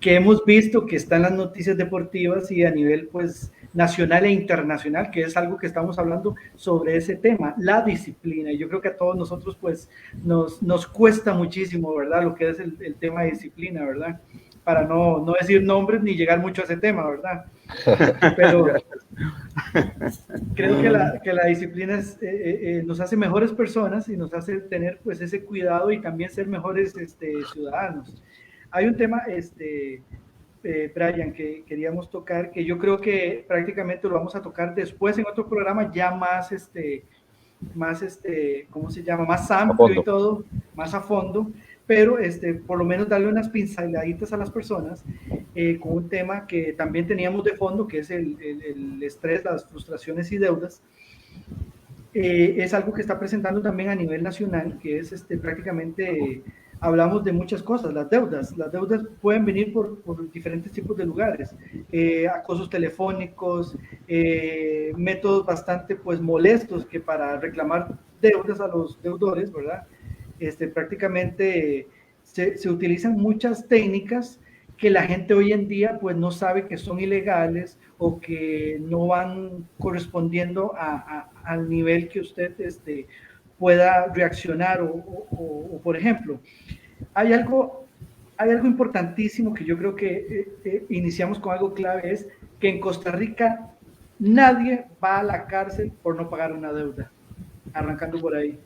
hemos visto que está en las noticias deportivas y a nivel pues nacional e internacional, que es algo que estamos hablando sobre ese tema, la disciplina. Y yo creo que a todos nosotros pues nos cuesta muchísimo, ¿verdad? Lo que es el tema de disciplina, ¿verdad? Para no decir nombres ni llegar mucho a ese tema, ¿verdad? Pero creo que la disciplina nos hace mejores personas y nos hace tener pues ese cuidado y también ser mejores ciudadanos. Hay un tema, Brian, que queríamos tocar, que yo creo que prácticamente lo vamos a tocar después en otro programa ya más, ¿cómo se llama? Más amplio y todo, más a fondo, pero por lo menos darle unas pinceladitas a las personas con un tema que también teníamos de fondo, que es el estrés, las frustraciones y deudas. Es algo que está presentando también a nivel nacional, que es prácticamente, hablamos de muchas cosas, las deudas pueden venir por diferentes tipos de lugares, acosos telefónicos, métodos bastante pues molestos que para reclamar deudas a los deudores, ¿verdad? Prácticamente se utilizan muchas técnicas que la gente hoy en día pues no sabe que son ilegales o que no van correspondiendo al nivel que usted pueda reaccionar o por ejemplo, hay algo importantísimo que yo creo que iniciamos con algo clave, es que en Costa Rica nadie va a la cárcel por no pagar una deuda, arrancando por ahí.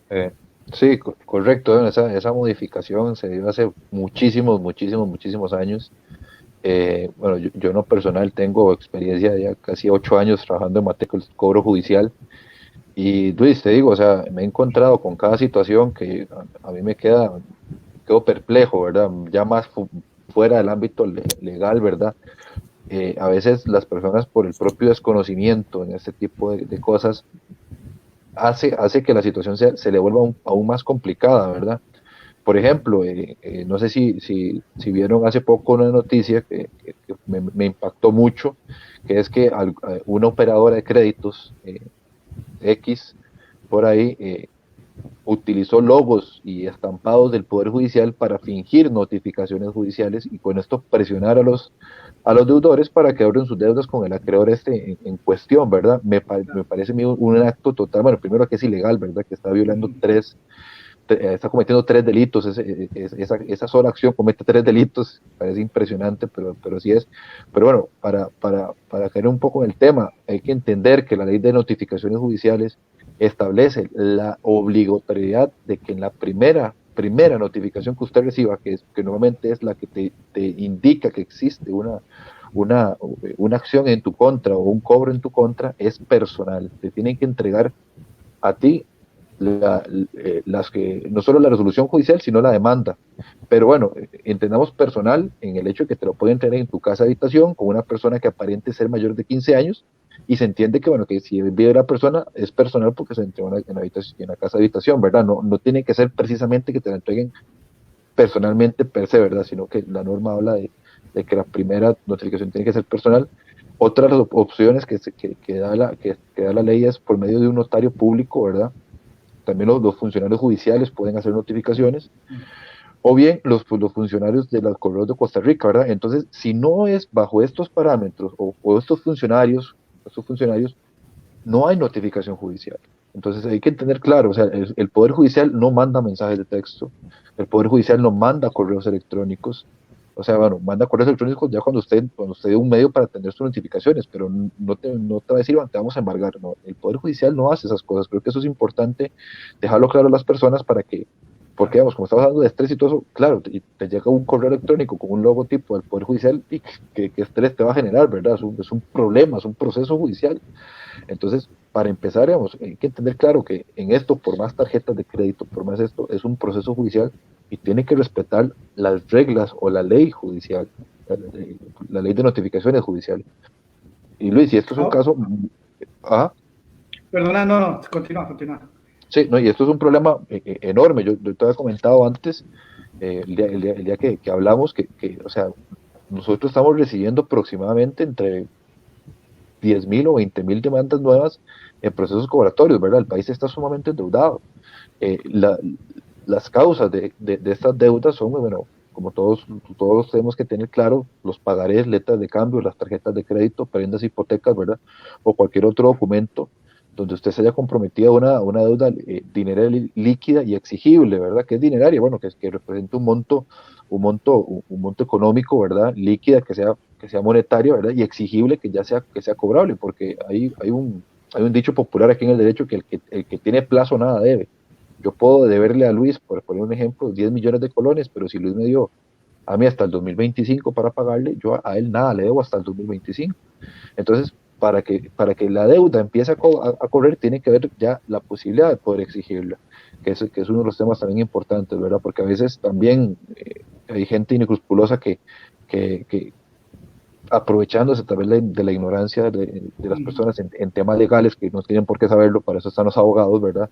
Sí, correcto. Esa modificación se dio hace muchísimos años. Bueno, yo en lo personal tengo experiencia de ya casi 8 años trabajando en materia de cobro judicial, y Luis, te digo, o sea, me he encontrado con cada situación que a mí quedo perplejo, ¿verdad? Ya más fuera del ámbito legal, ¿verdad? A veces las personas, por el propio desconocimiento en este tipo de cosas, hace que la situación se le vuelva aún más complicada, ¿verdad? Por ejemplo, no sé si vieron hace poco una noticia que me impactó mucho, que es que una operadora de créditos X por ahí utilizó logos y estampados del Poder Judicial para fingir notificaciones judiciales y con esto presionar a los deudores para que abran sus deudas con el acreedor en cuestión, ¿verdad? Me parece un acto total, bueno, primero que es ilegal, ¿verdad? Que está violando está cometiendo 3 delitos, esa sola acción comete 3 delitos, parece impresionante, pero sí es. Pero bueno, para caer un poco en el tema, hay que entender que la ley de notificaciones judiciales establece la obligatoriedad de que en la primera notificación que usted reciba, que normalmente es la que te indica que existe una acción en tu contra o un cobro en tu contra, es personal. Te tienen que entregar a ti no solo la resolución judicial, sino la demanda. Pero bueno, entendamos personal en el hecho de que te lo pueden tener en tu casa habitación con una persona que aparente ser mayor de 15 años, y se entiende que, bueno, que si vive la persona es personal porque se entregó en la casa habitación, ¿verdad? No tiene que ser precisamente que te la entreguen personalmente per se, ¿verdad? Sino que la norma habla de que la primera notificación tiene que ser personal. Otras opciones que da la ley es por medio de un notario público, ¿verdad? También los funcionarios judiciales pueden hacer notificaciones, o bien los funcionarios de los correos de Costa Rica, ¿verdad? Entonces, si no es bajo estos parámetros o estos funcionarios, no hay notificación judicial. Entonces hay que tener claro, o sea, el Poder Judicial no manda mensajes de texto, el Poder Judicial no manda correos electrónicos, O sea, bueno, manda correos electrónicos ya cuando usted dé un medio para atender sus notificaciones, pero no te va a decir, "Iván, te vamos a embargar". No, el Poder Judicial no hace esas cosas. Creo que eso es importante dejarlo claro a las personas para que, porque digamos, como estamos hablando de estrés y todo eso, claro, te llega un correo electrónico con un logotipo del Poder Judicial y que estrés te va a generar, ¿verdad? Es un problema, es un proceso judicial. Entonces, para empezar, digamos, hay que entender claro que en esto, por más tarjetas de crédito, por más esto, es un proceso judicial y tiene que respetar las reglas o la ley judicial, la ley de notificaciones judiciales. Y Luis, si esto es un caso... ¿Ah? Perdona, no, continúa. Sí, no, y esto es un problema enorme. Yo te había comentado antes, el día que hablamos, o sea, nosotros estamos recibiendo aproximadamente entre 10.000 o 20.000 demandas nuevas en procesos cobratorios, ¿verdad? El país está sumamente endeudado. Las causas de estas deudas son, bueno, como todos tenemos que tener claro, los pagarés, letras de cambio, las tarjetas de crédito, prendas, hipotecas, ¿verdad? O cualquier otro documento donde usted se haya comprometido a una deuda dineraria líquida y exigible, ¿verdad? Que es dineraria, bueno, que representa un monto económico, ¿verdad? Líquida, que sea monetaria, ¿verdad? Y exigible, que sea cobrable, porque hay un dicho popular aquí en el derecho que el que tiene plazo nada debe. Yo puedo deberle a Luis, por poner un ejemplo, 10 millones de colones, pero si Luis me dio a mí hasta el 2025 para pagarle, yo a él nada le debo hasta el 2025. Entonces, para que la deuda empiece a correr, tiene que haber ya la posibilidad de poder exigirla, que es uno de los temas también importantes, ¿verdad? Porque a veces también hay gente inescrupulosa que aprovechándose también de la ignorancia de las personas en temas legales, que no tienen por qué saberlo, para eso están los abogados, ¿verdad?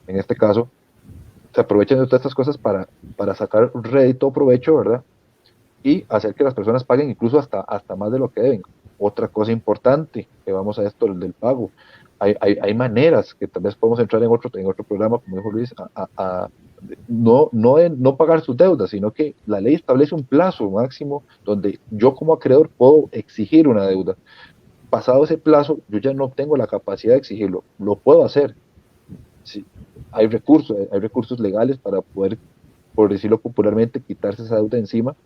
En este caso, se aprovechan de todas estas cosas para sacar rédito o provecho, ¿verdad? Y hacer que las personas paguen incluso hasta más de lo que deben. Otra cosa importante, que vamos a esto del pago, hay maneras que tal vez podemos entrar en otro programa, como dijo Luis, no pagar sus deudas, sino que la ley establece un plazo máximo donde yo como acreedor puedo exigir una deuda. Pasado ese plazo, yo ya no tengo la capacidad de exigirlo, lo puedo hacer. Sí, hay recursos legales para poder, por decirlo popularmente, quitarse esa deuda encima,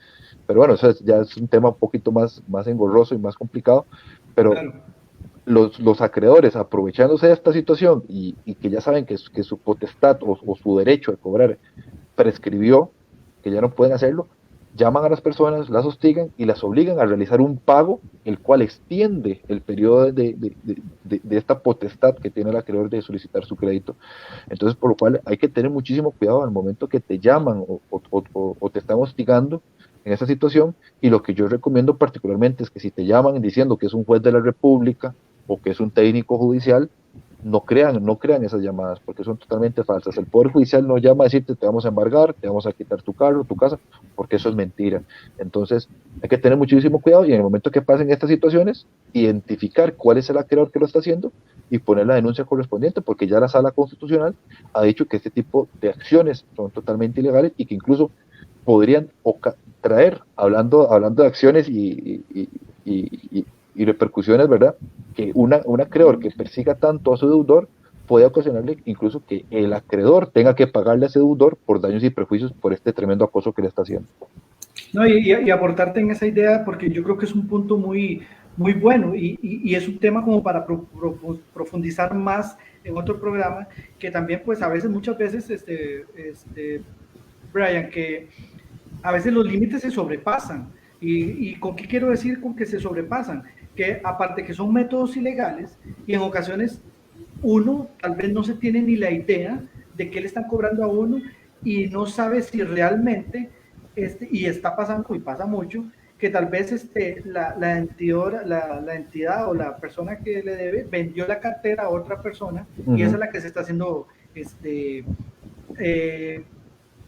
pero bueno, eso ya es un tema un poquito más engorroso y más complicado, pero claro, los acreedores, aprovechándose de esta situación y que ya saben que su potestad o su derecho de cobrar prescribió, que ya no pueden hacerlo, llaman a las personas, las hostigan y las obligan a realizar un pago, el cual extiende el periodo de esta potestad que tiene el acreedor de solicitar su crédito. Entonces, por lo cual hay que tener muchísimo cuidado al momento que te llaman o te están hostigando en esa situación, y lo que yo recomiendo particularmente es que si te llaman diciendo que es un juez de la República o que es un técnico judicial, no crean esas llamadas, porque son totalmente falsas. El Poder Judicial no llama a decirte te vamos a embargar, te vamos a quitar tu carro, tu casa, porque eso es mentira. Entonces hay que tener muchísimo cuidado y en el momento que pasen estas situaciones, identificar cuál es el acreedor que lo está haciendo y poner la denuncia correspondiente, porque ya la Sala Constitucional ha dicho que este tipo de acciones son totalmente ilegales y que incluso podrían traer, hablando de acciones y repercusiones, ¿verdad? Que un acreedor que persiga tanto a su deudor puede ocasionarle incluso que el acreedor tenga que pagarle a ese deudor por daños y perjuicios por este tremendo acoso que le está haciendo. No, y aportarte en esa idea, porque yo creo que es un punto muy bueno y es un tema como para profundizar más en otro programa, que también pues a veces, muchas veces, Brian, que a veces los límites se sobrepasan. ¿Y con qué quiero decir con que se sobrepasan? Que aparte que son métodos ilegales y en ocasiones uno tal vez no se tiene ni la idea de qué le están cobrando a uno y no sabe si realmente, y está pasando y pasa mucho, que tal vez la entidad o la persona que le debe vendió la cartera a otra persona y esa es la que se está haciendo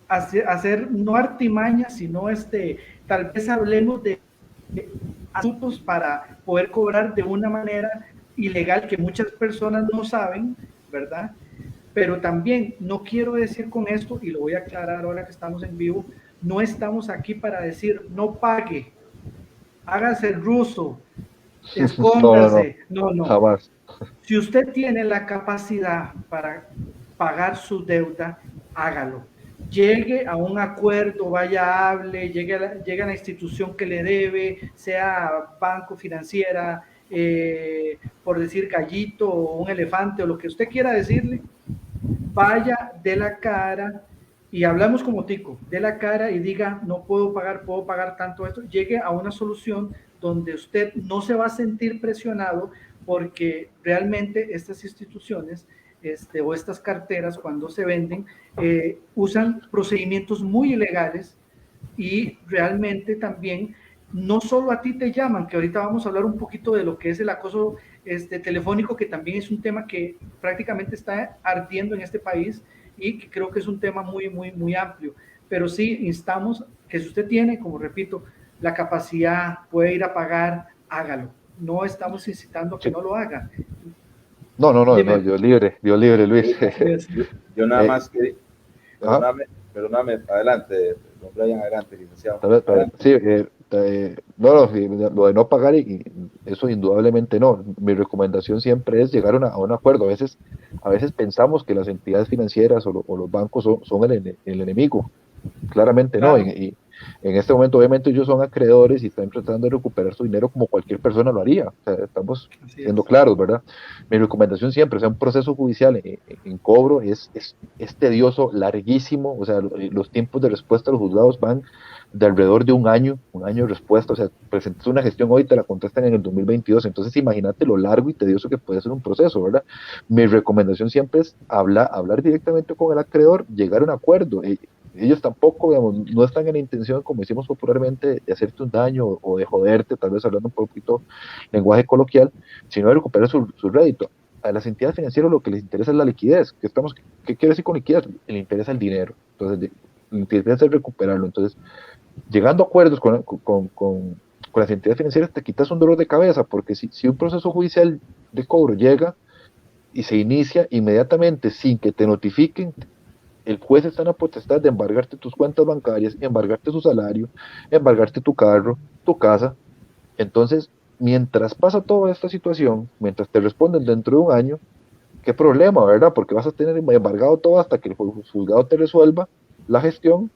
hacer no artimañas, sino tal vez hablemos de asuntos para poder cobrar de una manera ilegal que muchas personas no saben, ¿verdad? Pero también no quiero decir con esto, y lo voy a aclarar ahora que estamos en vivo, no estamos aquí para decir no pague, hágase el ruso, escóndase, no. Jamás. Si usted tiene la capacidad para pagar su deuda, hágalo. llegue a un acuerdo, vaya, hable, llegue a la institución que le debe, sea banco, financiera, por decir gallito o un elefante o lo que usted quiera decirle, vaya de la cara y hablamos como tico, de la cara y diga, no puedo pagar tanto esto, llegue a una solución donde usted no se va a sentir presionado porque realmente estas instituciones o estas carteras cuando se venden usan procedimientos muy ilegales y realmente también no solo a ti te llaman, que ahorita vamos a hablar un poquito de lo que es el acoso telefónico, que también es un tema que prácticamente está ardiendo en este país y que creo que es un tema muy amplio. Pero sí instamos que si usted tiene, como repito, la capacidad, puede ir a pagar, hágalo. No estamos incitando a que no lo haga. No, Dios libre, Luis. Yo nada más que, perdóname, adelante, don Brian, adelante, licenciado. Sí, lo de no pagar, y eso indudablemente no. Mi recomendación siempre es llegar a un acuerdo. A veces pensamos que las entidades financieras o los bancos son el enemigo. Claramente Claro. no. Y en este momento, obviamente, ellos son acreedores y están tratando de recuperar su dinero como cualquier persona lo haría. O sea, estamos siendo claros, ¿verdad? Mi recomendación siempre, o sea, un proceso judicial en cobro es tedioso, larguísimo. O sea, los tiempos de respuesta a los juzgados van de alrededor de un año de respuesta. O sea, presentas una gestión hoy, te la contestan en el 2022. Entonces, imagínate lo largo y tedioso que puede ser un proceso, ¿verdad? Mi recomendación siempre es hablar directamente con el acreedor, llegar a un acuerdo. Ellos tampoco, digamos, no están en la intención, como decimos popularmente, de hacerte un daño o de joderte, tal vez hablando un poquito lenguaje coloquial, sino de recuperar su rédito. A las entidades financieras lo que les interesa es la liquidez. ¿Qué quiere decir con liquidez? Le interesa el dinero. Entonces, le interesa recuperarlo. Entonces, llegando a acuerdos con las entidades financieras, te quitas un dolor de cabeza, porque si un proceso judicial de cobro llega y se inicia inmediatamente sin que te notifiquen, el juez está en la potestad de embargarte tus cuentas bancarias, embargarte su salario, embargarte tu carro, tu casa. Entonces, mientras pasa toda esta situación, mientras te responden dentro de un año, qué problema, ¿verdad? Porque vas a tener embargado todo hasta que el juzgado te resuelva la gestión.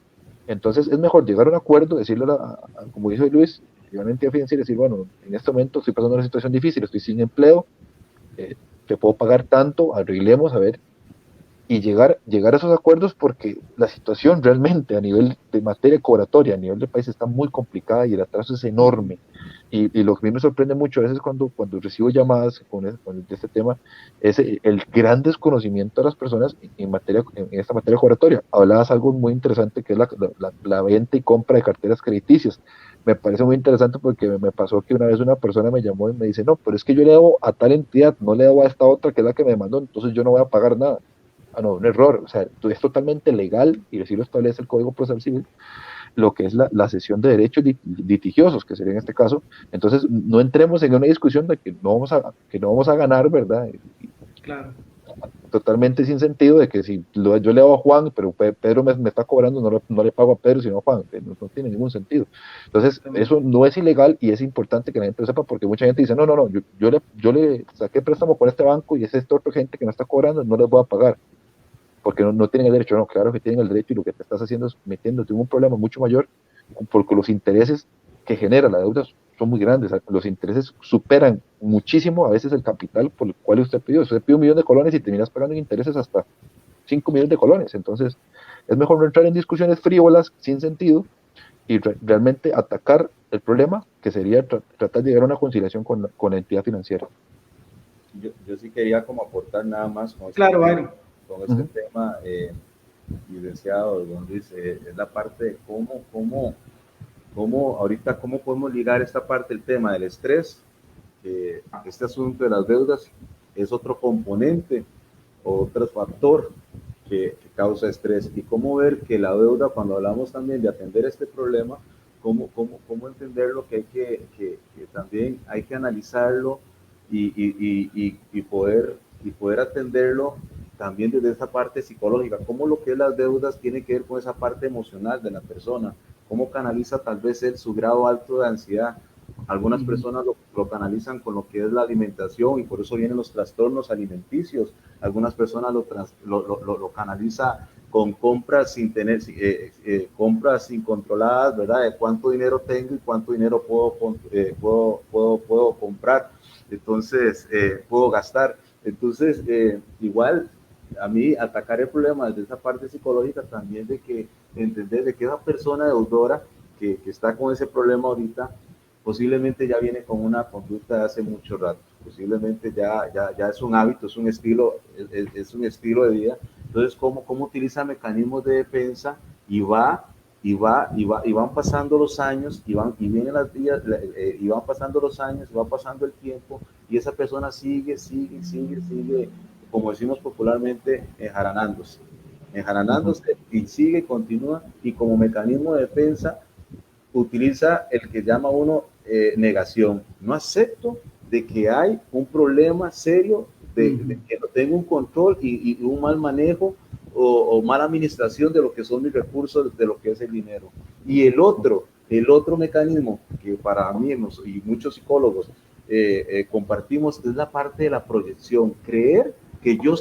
Entonces, es mejor llegar a un acuerdo, decirle, como dice Luis, llegar a una entidad financiera y decir, bueno, en este momento estoy pasando una situación difícil, estoy sin empleo, te puedo pagar tanto, arreglemos, a ver, y llegar a esos acuerdos, porque la situación realmente a nivel de materia cobratoria, a nivel del país, está muy complicada y el atraso es enorme. Y lo que a mí me sorprende mucho a veces cuando recibo llamadas con este tema es el gran desconocimiento de las personas en esta materia cobratoria. Hablabas algo muy interesante, que es la venta y compra de carteras crediticias. Me parece muy interesante porque me pasó que una vez una persona me llamó y me dice, no, pero es que yo le debo a tal entidad, no le debo a esta otra que es la que me mandó, entonces yo no voy a pagar nada. No, un error. O sea, es totalmente legal, y así lo establece el Código Procesal Civil, lo que es la cesión de derechos litigiosos, que sería en este caso. Entonces, no entremos en una discusión de que no vamos a ganar, ¿verdad? Claro. Totalmente sin sentido, de que si yo le hago a Juan, pero Pedro me está cobrando, no le pago a Pedro, sino a Juan. No tiene ningún sentido. Entonces, eso no es ilegal, y es importante que la gente lo sepa, porque mucha gente dice, no, yo le saqué préstamo con este banco y es esta otra gente que me está cobrando, no les voy a pagar, porque no tienen el derecho. No, claro que tienen el derecho, y lo que te estás haciendo es metiéndote en un problema mucho mayor, porque los intereses que genera la deuda son muy grandes. Los intereses superan muchísimo a veces el capital por el cual usted pidió. Usted pidió 1 millón de colones y terminas pagando en intereses hasta 5 millones de colones. Entonces, es mejor no entrar en discusiones frívolas sin sentido y realmente atacar el problema, que sería tratar de llegar a una conciliación con la entidad financiera. Yo sí quería como aportar nada más con este tema, licenciado don Luis, es la parte de cómo ahorita podemos ligar esta parte, el tema del estrés. Este asunto de las deudas es otro componente, otro factor que causa estrés, y cómo ver que la deuda, cuando hablamos también de atender este problema, cómo entenderlo, que también hay que analizarlo y poder atenderlo también desde esa parte psicológica, cómo lo que es las deudas tiene que ver con esa parte emocional de la persona, cómo canaliza tal vez su grado alto de ansiedad. Algunas personas lo canalizan con lo que es la alimentación, y por eso vienen los trastornos alimenticios. Algunas personas lo canaliza con compras sin tener, compras incontroladas, ¿verdad? De cuánto dinero tengo y cuánto dinero puedo comprar, entonces puedo gastar. Entonces, igual, a mí atacar el problema desde esa parte psicológica también de que entender de que esa persona deudora que está con ese problema ahorita, posiblemente ya viene con una conducta de hace mucho rato, posiblemente ya es un hábito, es un estilo de vida. Entonces, ¿cómo utiliza mecanismos de defensa? Y van pasando los años, y van pasando los años, y va pasando el tiempo, y esa persona sigue, como decimos popularmente, enjaranándose, y sigue, continúa, y como mecanismo de defensa utiliza el que llama uno negación. No acepto de que hay un problema serio, de que no tengo un control y un mal manejo o mala administración de lo que son mis recursos, de lo que es el dinero. Y el otro mecanismo que para mí y muchos psicólogos compartimos es la parte de la proyección. Creer que yo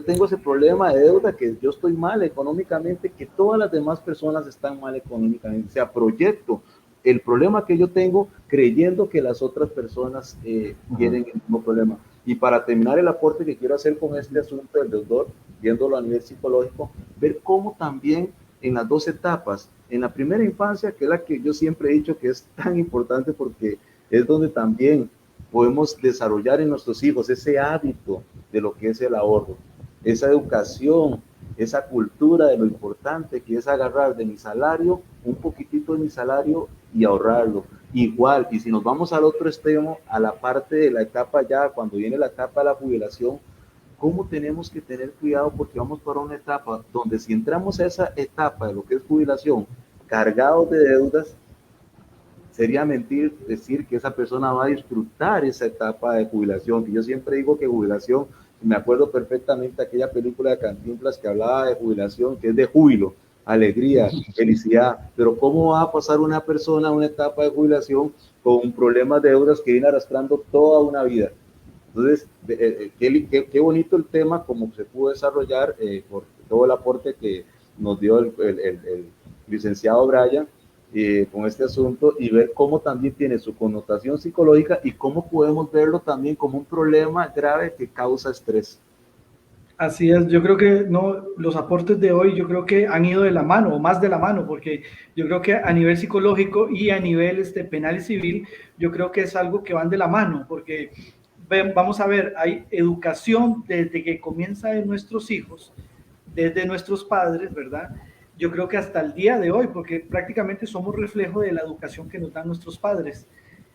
tengo ese problema de deuda, que yo estoy mal económicamente, que todas las demás personas están mal económicamente. O sea, proyecto el problema que yo tengo creyendo que las otras personas tienen el mismo problema. Y para terminar el aporte que quiero hacer con este asunto del deudor, viéndolo a nivel psicológico, ver cómo también en las dos etapas, en la primera infancia, que es la que yo siempre he dicho que es tan importante porque es donde también podemos desarrollar en nuestros hijos ese hábito de lo que es el ahorro, esa educación, esa cultura de lo importante que es agarrar de mi salario, un poquitito de mi salario y ahorrarlo. Igual, y si nos vamos al otro extremo, a la parte de la etapa ya, cuando viene la etapa de la jubilación, ¿cómo tenemos que tener cuidado? Porque vamos para una etapa donde si entramos a esa etapa de lo que es jubilación, cargados de deudas, sería mentir decir que esa persona va a disfrutar esa etapa de jubilación. Que yo siempre digo que jubilación, me acuerdo perfectamente de aquella película de Cantinflas que hablaba de jubilación, que es de júbilo, alegría, felicidad, pero ¿cómo va a pasar una persona una etapa de jubilación con problemas de deudas que viene arrastrando toda una vida? Entonces, qué bonito el tema, como se pudo desarrollar por todo el aporte que nos dio el licenciado Brian con este asunto, y ver cómo también tiene su connotación psicológica y cómo podemos verlo también como un problema grave que causa estrés. Así es, yo creo que no, los aportes de hoy yo creo que han ido de la mano o más de la mano, porque yo creo que a nivel psicológico y a nivel penal y civil, yo creo que es algo que van de la mano, porque vamos a ver, hay educación desde que comienza de nuestros hijos, desde nuestros padres, ¿verdad? Yo creo que hasta el día de hoy, porque prácticamente somos reflejo de la educación que nos dan nuestros padres.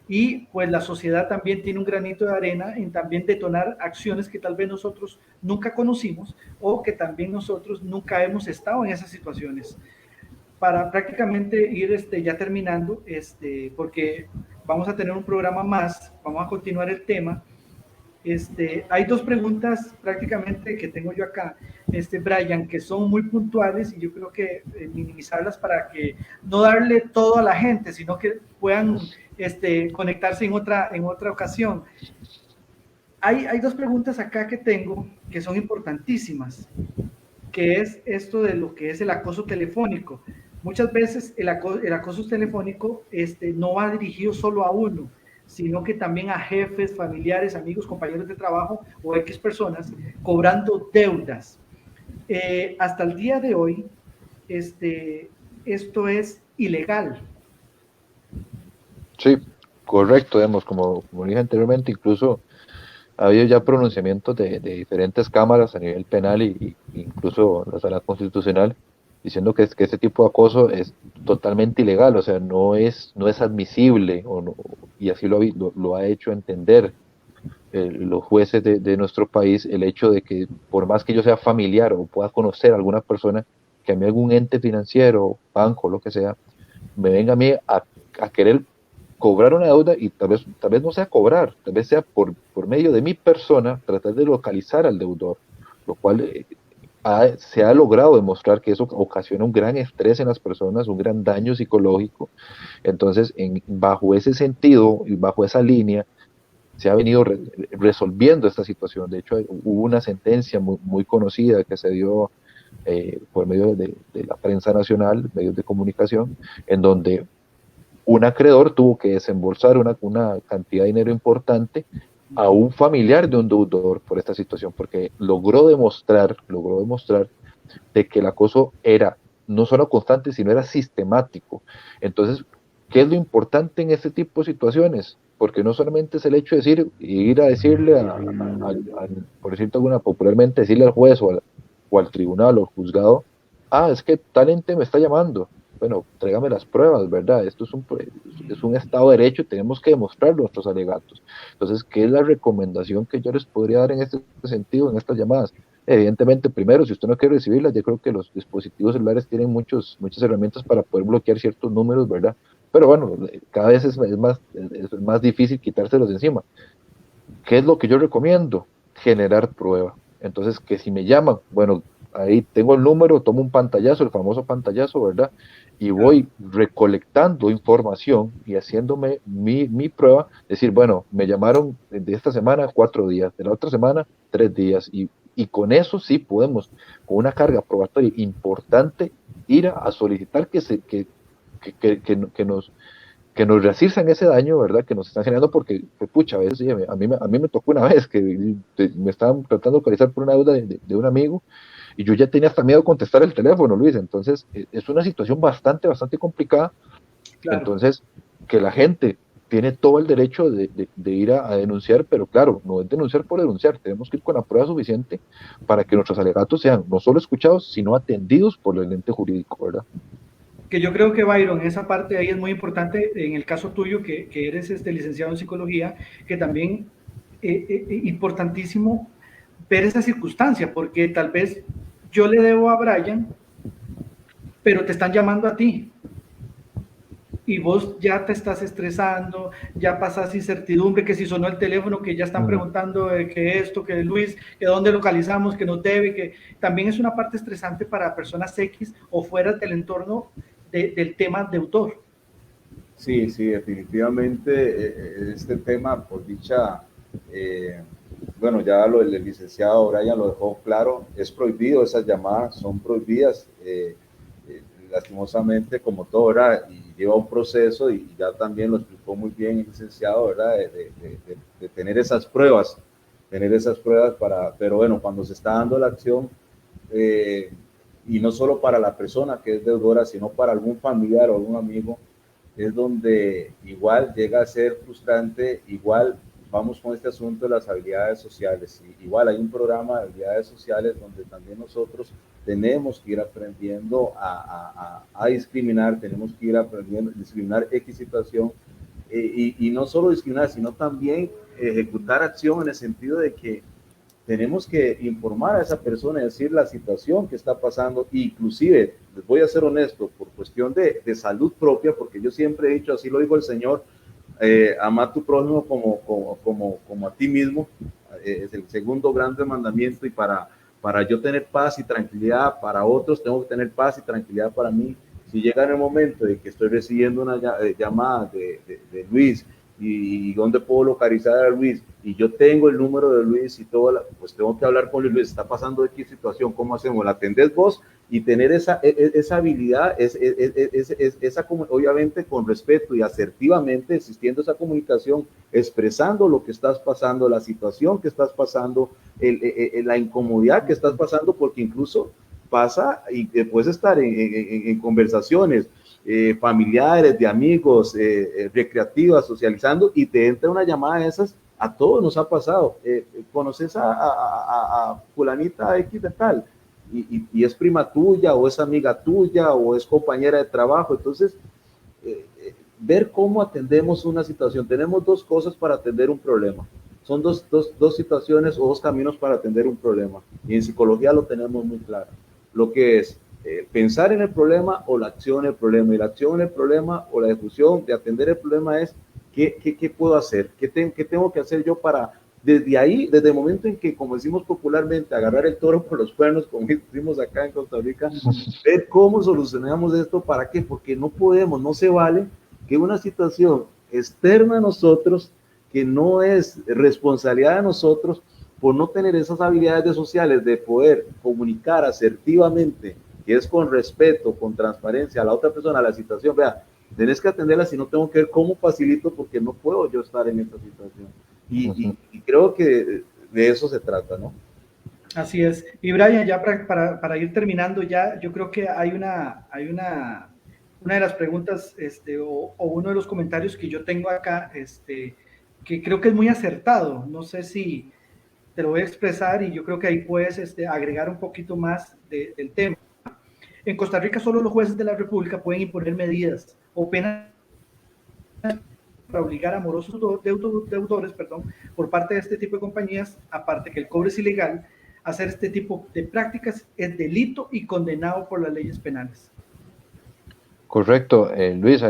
Y pues la sociedad también tiene un granito de arena en también detonar acciones que tal vez nosotros nunca conocimos o que también nosotros nunca hemos estado en esas situaciones. Para prácticamente ir ya terminando, porque vamos a tener un programa más, vamos a continuar el tema. Hay dos preguntas prácticamente que tengo yo acá, Brian, que son muy puntuales y yo creo que minimizarlas para que no darle todo a la gente, sino que puedan conectarse en otra ocasión. Hay dos preguntas acá que tengo que son importantísimas, que es esto de lo que es el acoso telefónico. Muchas veces el acoso telefónico no va dirigido solo a uno, sino que también a jefes, familiares, amigos, compañeros de trabajo o X personas cobrando deudas. Hasta el día de hoy, esto es ilegal. Sí, correcto, digamos, como dije anteriormente, incluso ha habido ya pronunciamientos de diferentes cámaras a nivel penal e incluso la Sala Constitucional diciendo que este tipo de acoso es totalmente ilegal, o sea, no es admisible, y así lo ha hecho entender los jueces de nuestro país, el hecho de que por más que yo sea familiar o pueda conocer a alguna persona, que a mí algún ente financiero, banco, lo que sea, me venga a mí a querer cobrar una deuda, y tal vez no sea cobrar, tal vez sea por medio de mi persona tratar de localizar al deudor, lo cual se ha logrado demostrar que eso ocasiona un gran estrés en las personas, un gran daño psicológico. Entonces, bajo ese sentido y bajo esa línea, se ha venido resolviendo esta situación. De hecho, hubo una sentencia muy conocida que se dio por medio de la prensa nacional, medios de comunicación, en donde un acreedor tuvo que desembolsar una cantidad de dinero importante a un familiar de un deudor por esta situación, porque logró demostrar de que el acoso era no solo constante, sino era sistemático. Entonces, ¿qué es lo importante en este tipo de situaciones? Porque no solamente es el hecho de ir a decirle, por decirte alguna, popularmente, decirle al juez o al tribunal o al juzgado, es que tal ente me está llamando. Bueno, tráigame las pruebas, ¿verdad? Esto es un Estado de Derecho y tenemos que demostrar nuestros alegatos. Entonces, ¿qué es la recomendación que yo les podría dar en este sentido, en estas llamadas? Evidentemente, primero, si usted no quiere recibirlas, yo creo que los dispositivos celulares tienen muchas herramientas para poder bloquear ciertos números, ¿verdad? Pero bueno, cada vez es más difícil quitárselos de encima. ¿Qué es lo que yo recomiendo? Generar prueba. Entonces, que si me llaman, bueno, ahí tengo el número, tomo un pantallazo, el famoso pantallazo, ¿verdad? Y voy recolectando información y haciéndome mi prueba, decir, bueno, me llamaron de esta semana 4 días, de la otra semana 3 días, y con eso sí podemos, con una carga probatoria importante, ir a solicitar que nos resistan ese daño, ¿verdad? Que nos están generando, porque, pucha, a veces, sí, a mí me tocó una vez que me estaban tratando de localizar por una deuda de un amigo, y yo ya tenía hasta miedo de contestar el teléfono, Luis. Entonces, es una situación bastante complicada. Claro. Entonces, que la gente tiene todo el derecho de ir a denunciar, pero claro, no es denunciar por denunciar, tenemos que ir con la prueba suficiente para que nuestros alegatos sean no solo escuchados, sino atendidos por el ente jurídico, ¿verdad? Que yo creo que, Byron, esa parte ahí es muy importante, en el caso tuyo, que eres licenciado en psicología, que también importantísimo ver esa circunstancia, porque tal vez yo le debo a Brian, pero te están llamando a ti, y vos ya te estás estresando, ya pasas incertidumbre, que si sonó el teléfono, que ya están preguntando que esto, que Luis, que dónde localizamos, que nos debe, que también es una parte estresante para personas X o fuera del entorno del tema de autor. Sí, definitivamente este tema, por dicha, bueno, ya el licenciado Brian lo dejó claro, es prohibido, esas llamadas son prohibidas, lastimosamente, como todo, ¿verdad? Y lleva un proceso, y ya también lo explicó muy bien el licenciado, ¿verdad? De tener esas pruebas pero bueno, cuando se está dando la acción, y no solo para la persona que es deudora, sino para algún familiar o algún amigo, es donde igual llega a ser frustrante. Igual vamos con este asunto de las habilidades sociales. Igual hay un programa de habilidades sociales donde también nosotros tenemos que ir aprendiendo a discriminar, tenemos que ir aprendiendo a discriminar X situación, y no solo discriminar, sino también ejecutar acción en el sentido de que tenemos que informar a esa persona y decir la situación que está pasando. Inclusive, les voy a ser honesto, por cuestión de salud propia, porque yo siempre he dicho, así lo dijo el Señor, ama a tu prójimo como a ti mismo, es el segundo grande mandamiento, y para yo tener paz y tranquilidad para otros, tengo que tener paz y tranquilidad para mí. Si llega en el momento de que estoy recibiendo una llamada de Luis, y dónde puedo localizar a Luis, y yo tengo el número de Luis y todo, pues tengo que hablar con Luis, está pasando X situación, ¿cómo hacemos? ¿La atendés vos? Y tener esa habilidad, obviamente con respeto y asertivamente, existiendo esa comunicación, expresando lo que estás pasando, la situación que estás pasando, la incomodidad que estás pasando, porque incluso pasa y puedes estar en conversaciones familiares, de amigos, recreativas, socializando, y te entra una llamada de esas. A todos nos ha pasado. ¿Conoces a fulanita X de tal? Y es prima tuya, o es amiga tuya, o es compañera de trabajo. Entonces, ver cómo atendemos una situación. Tenemos dos cosas para atender un problema. Son dos situaciones o dos caminos para atender un problema. Y en psicología lo tenemos muy claro. Lo que es pensar en el problema o la acción en el problema. Y la acción en el problema o la ejecución de atender el problema es ¿qué puedo hacer? ¿Qué tengo que hacer yo para, desde ahí, desde el momento en que, como decimos popularmente, agarrar el toro por los cuernos, como decimos acá en Costa Rica, ver cómo solucionamos esto? ¿Para qué? Porque no podemos, no se vale que una situación externa a nosotros, que no es responsabilidad de nosotros, por no tener esas habilidades sociales de poder comunicar asertivamente, que es con respeto, con transparencia a la otra persona, a la situación, vea, tenés que atenderla si no tengo que ver cómo facilito porque no puedo yo estar en esta situación. Y creo que de eso se trata, ¿no? Así es. Y Brian, ya para ir terminando, ya yo creo que hay una de las preguntas o uno de los comentarios que yo tengo acá, que creo que es muy acertado. No sé si te lo voy a expresar y yo creo que ahí puedes agregar un poquito más del tema. En Costa Rica solo los jueces de la República pueden imponer medidas o penas para obligar a morosos deudores, por parte de este tipo de compañías, aparte que el cobro es ilegal, hacer este tipo de prácticas es delito y condenado por las leyes penales. Correcto, Luis,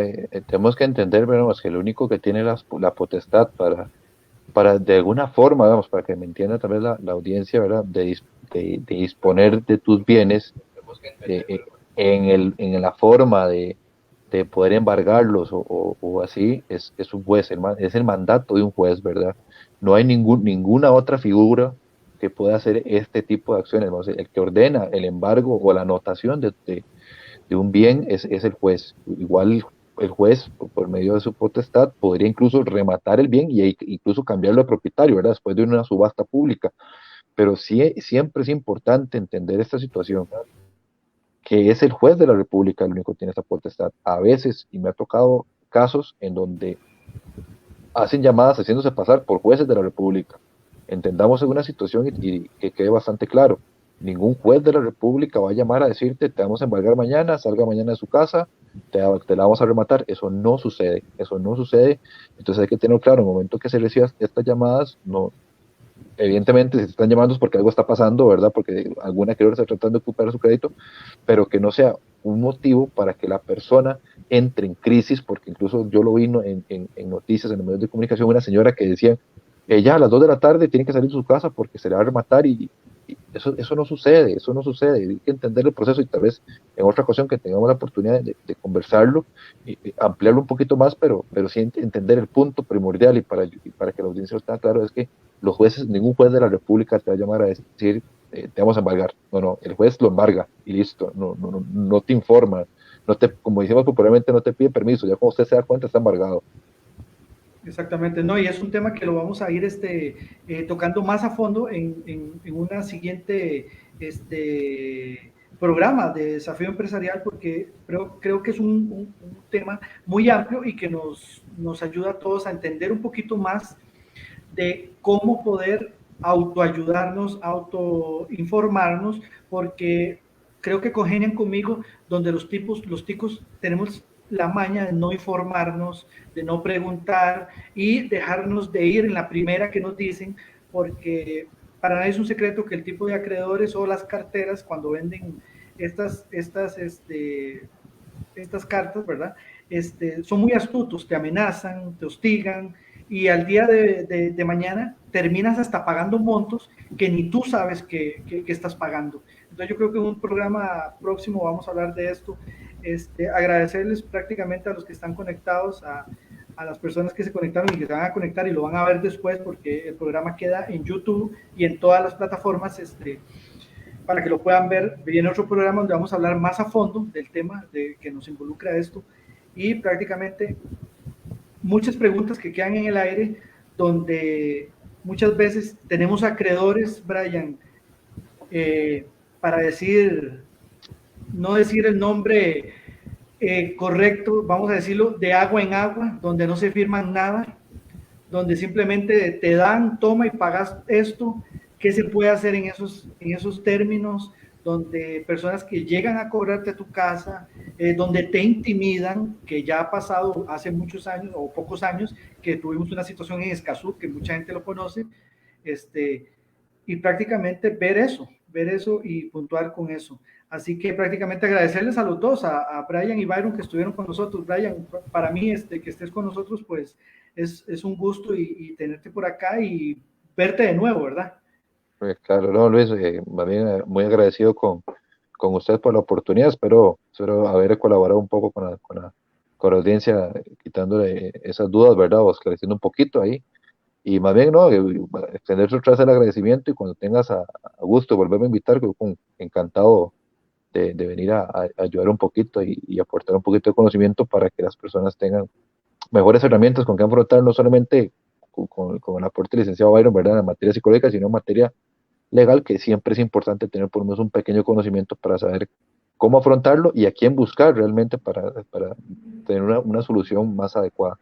tenemos que entender, veremos, que el único que tiene la potestad para de alguna forma, vamos, para que me entienda también la audiencia, ¿verdad? De disponer de tus bienes en la forma de poder embargarlos o así, es un juez, es el mandato de un juez, ¿verdad? No hay ninguna otra figura que pueda hacer este tipo de acciones, ¿no? El que ordena el embargo o la anotación de un bien es el juez. Igual el juez, por medio de su potestad, podría incluso rematar el bien y incluso cambiarlo de propietario, ¿verdad? Después de una subasta pública. Pero sí, siempre es importante entender esta situación, que es el juez de la República el único que tiene esta potestad. A veces, y me ha tocado casos en donde hacen llamadas haciéndose pasar por jueces de la República. Entendamos alguna situación y que quede bastante claro. Ningún juez de la República va a llamar a decirte, te vamos a embargar mañana, salga mañana de su casa, te la vamos a rematar. Eso no sucede, eso no sucede. Entonces hay que tener claro, en el momento que se reciban estas llamadas, no, evidentemente si te están llamando es porque algo está pasando, ¿verdad? Porque alguna acreedor está tratando de ocupar su crédito, pero que no sea un motivo para que la persona entre en crisis, porque incluso yo lo vi en noticias, en los medios de comunicación, una señora que decía, ella a las 2 de la tarde tiene que salir de su casa porque se le va a rematar y eso no sucede, hay que entender el proceso y tal vez en otra ocasión que tengamos la oportunidad de conversarlo y ampliarlo un poquito más, pero sí entender el punto primordial y para que la audiencia lo tenga claro es que los jueces, ningún juez de la República te va a llamar a decir te vamos a embargar, no, el juez lo embarga y listo, no te informa, como decimos popularmente, no te pide permiso, ya cuando usted se da cuenta está embargado. Exactamente, no, y es un tema que lo vamos a ir tocando más a fondo en una siguiente programa de desafío empresarial, porque creo que es un tema muy amplio y que nos ayuda a todos a entender un poquito más de cómo poder autoayudarnos, autoinformarnos, porque creo que congenian conmigo donde los ticos tenemos la maña de no informarnos, de no preguntar y dejarnos de ir en la primera que nos dicen, porque para nadie es un secreto que el tipo de acreedores o las carteras cuando venden estas cartas, ¿verdad? Son muy astutos, te amenazan, te hostigan y al día de mañana terminas hasta pagando montos que ni tú sabes que estás pagando. Entonces yo creo que en un programa próximo vamos a hablar de esto. Agradecerles prácticamente a los que están conectados, a las personas que se conectaron y que se van a conectar y lo van a ver después porque el programa queda en YouTube y en todas las plataformas para que lo puedan ver. Viene otro programa donde vamos a hablar más a fondo del tema que nos involucra esto y prácticamente muchas preguntas que quedan en el aire donde muchas veces tenemos acreedores, Brian, para no decir el nombre correcto, vamos a decirlo, de agua en agua, donde no se firman nada, donde simplemente te dan, toma y pagas esto. ¿Qué se puede hacer en esos términos? Donde personas que llegan a cobrarte a tu casa, donde te intimidan, que ya ha pasado hace muchos años o pocos años, que tuvimos una situación en Escazú, que mucha gente lo conoce, y prácticamente ver eso y puntuar con eso. Así que prácticamente agradecerles a los dos, a Brian y Byron que estuvieron con nosotros. Brian, para mí que estés con nosotros, pues es un gusto y tenerte por acá y verte de nuevo, ¿verdad? Claro, no, Luis, más bien muy agradecido con usted por la oportunidad, espero haber colaborado un poco con la audiencia, quitándole esas dudas, ¿verdad? O esclareciendo un poquito ahí. Y más bien, no, extender otra vez el agradecimiento y cuando tengas a gusto volverme a invitar, que encantado de venir a ayudar un poquito y aportar un poquito de conocimiento para que las personas tengan mejores herramientas con que afrontar, no solamente con el aporte del licenciado Byron, ¿verdad?, en materia psicológica, sino en materia legal, que siempre es importante tener por lo menos un pequeño conocimiento para saber cómo afrontarlo y a quién buscar realmente para tener una solución más adecuada.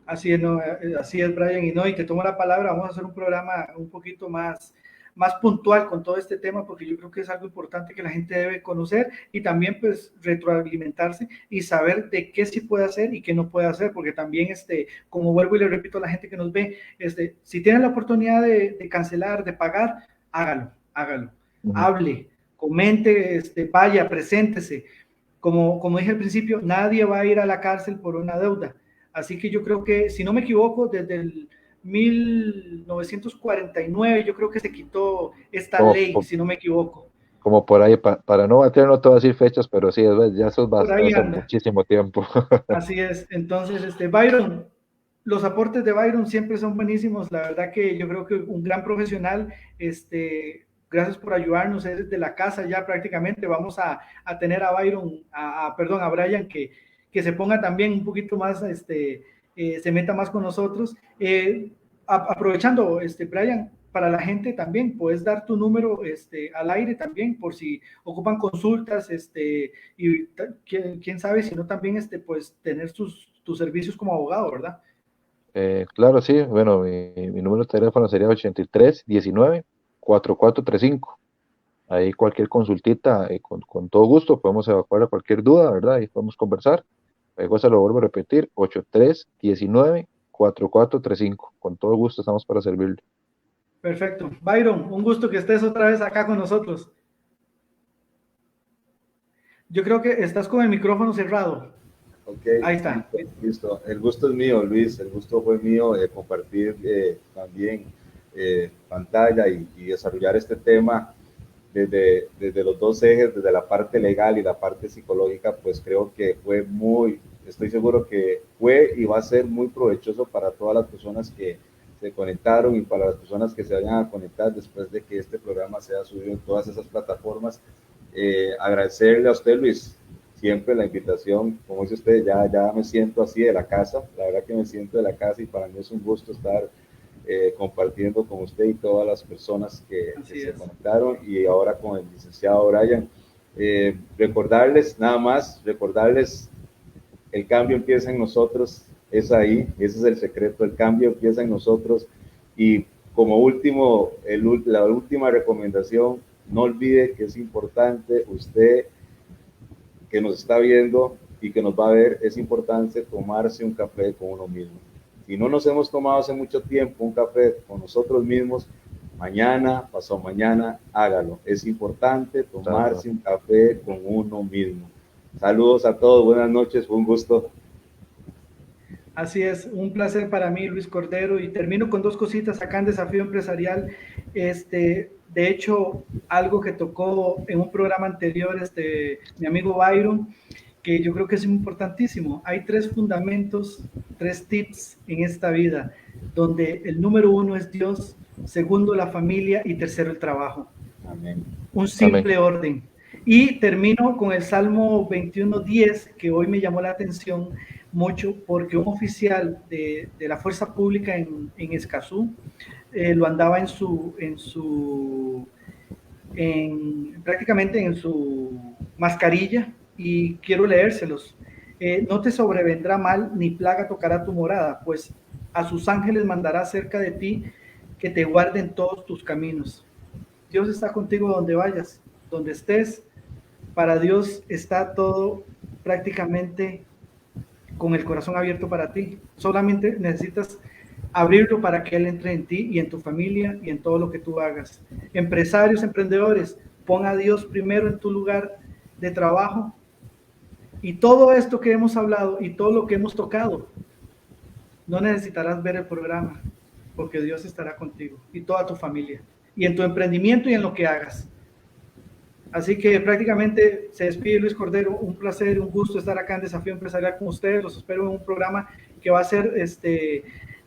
Así es, no, así es, Brian, y no, y te tomo la palabra, vamos a hacer un programa un poquito más puntual con todo este tema, porque yo creo que es algo importante que la gente debe conocer y también pues retroalimentarse y saber de qué sí puede hacer y qué no puede hacer, porque también, como vuelvo y le repito a la gente que nos ve, si tienen la oportunidad de cancelar, de pagar, hágalo, hable, comente, vaya, preséntese. Como dije al principio, nadie va a ir a la cárcel por una deuda. Así que yo creo que, si no me equivoco, desde el 1949 yo creo que se quitó esta ley, si no me equivoco. Como por ahí, para no bater, no te voy a decir fechas, pero sí, ya eso es hace muchísimo tiempo. Así es. Entonces, Byron, los aportes de Byron siempre son buenísimos. La verdad que yo creo que un gran profesional, gracias por ayudarnos, es desde la casa ya prácticamente. Vamos a tener a Byron, a Brian, que se ponga también un poquito más, se meta más con nosotros. Aprovechando, Brian, para la gente también, puedes dar tu número al aire también, por si ocupan consultas, y quién sabe, si no también, pues tener tus servicios como abogado, ¿verdad? Claro, sí, bueno, mi número de teléfono sería 83-19-4435. Ahí cualquier consultita, con todo gusto, podemos evacuar cualquier duda, ¿verdad? Y podemos conversar. Luego se lo vuelvo a repetir, 83-19-4435. Con todo gusto estamos para servirle. Perfecto. Byron, un gusto que estés otra vez acá con nosotros. Yo creo que estás con el micrófono cerrado. Okay, ahí está. Listo. El gusto es mío, Luis. El gusto fue mío de compartir también pantalla y desarrollar este tema desde los dos ejes, desde la parte legal y la parte psicológica. Pues creo que estoy seguro que fue y va a ser muy provechoso para todas las personas que se conectaron y para las personas que se vayan a conectar después de que este programa sea subido en todas esas plataformas. Agradecerle a usted, Luis, siempre la invitación. Como dice usted, ya me siento así de la casa. La verdad que me siento de la casa y para mí es un gusto estar compartiendo con usted y todas las personas que se conectaron, y ahora con el licenciado Brian. Recordarles, el cambio empieza en nosotros, es ahí, ese es el secreto, el cambio empieza en nosotros. Y como la última recomendación, no olvide que es importante, usted que nos está viendo y que nos va a ver, es importante tomarse un café con uno mismo. Si no nos hemos tomado hace mucho tiempo un café con nosotros mismos, mañana, pasado mañana, hágalo. Es importante tomarse un café con uno mismo. Saludos a todos, buenas noches, fue un gusto. Así es, un placer para mí, Luis Cordero, y termino con dos cositas acá en Desafío Empresarial. De hecho, algo que tocó en un programa anterior, mi amigo Byron, que yo creo que es importantísimo. Hay 3 fundamentos, 3 tips en esta vida, donde el número 1 es Dios, segundo la familia y tercero el trabajo. Amén. Un simple orden. Y termino con el Salmo 21:10, que hoy me llamó la atención mucho, porque un oficial de la fuerza pública en Escazú lo andaba prácticamente en su mascarilla, y quiero leérselos. No te sobrevendrá mal, ni plaga tocará tu morada, pues a sus ángeles mandará cerca de ti, que te guarden todos tus caminos. Dios está contigo donde vayas, donde estés. Para Dios está todo prácticamente con el corazón abierto para ti. Solamente necesitas abrirlo para que Él entre en ti y en tu familia y en todo lo que tú hagas. Empresarios, emprendedores, pon a Dios primero en tu lugar de trabajo, y todo esto que hemos hablado y todo lo que hemos tocado, no necesitarás ver el programa, porque Dios estará contigo y toda tu familia, y en tu emprendimiento y en lo que hagas. Así que prácticamente se despide Luis Cordero. Un placer, un gusto estar acá en Desafío Empresarial con ustedes. Los espero en un programa que va a ser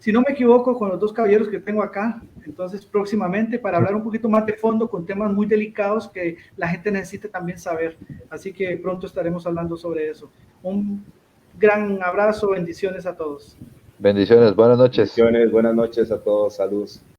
si no me equivoco, con los dos caballeros que tengo acá. Entonces, próximamente, para hablar un poquito más de fondo con temas muy delicados que la gente necesita también saber. Así que pronto estaremos hablando sobre eso. Un gran abrazo, bendiciones a todos. Bendiciones, buenas noches. Bendiciones, buenas noches a todos, salud.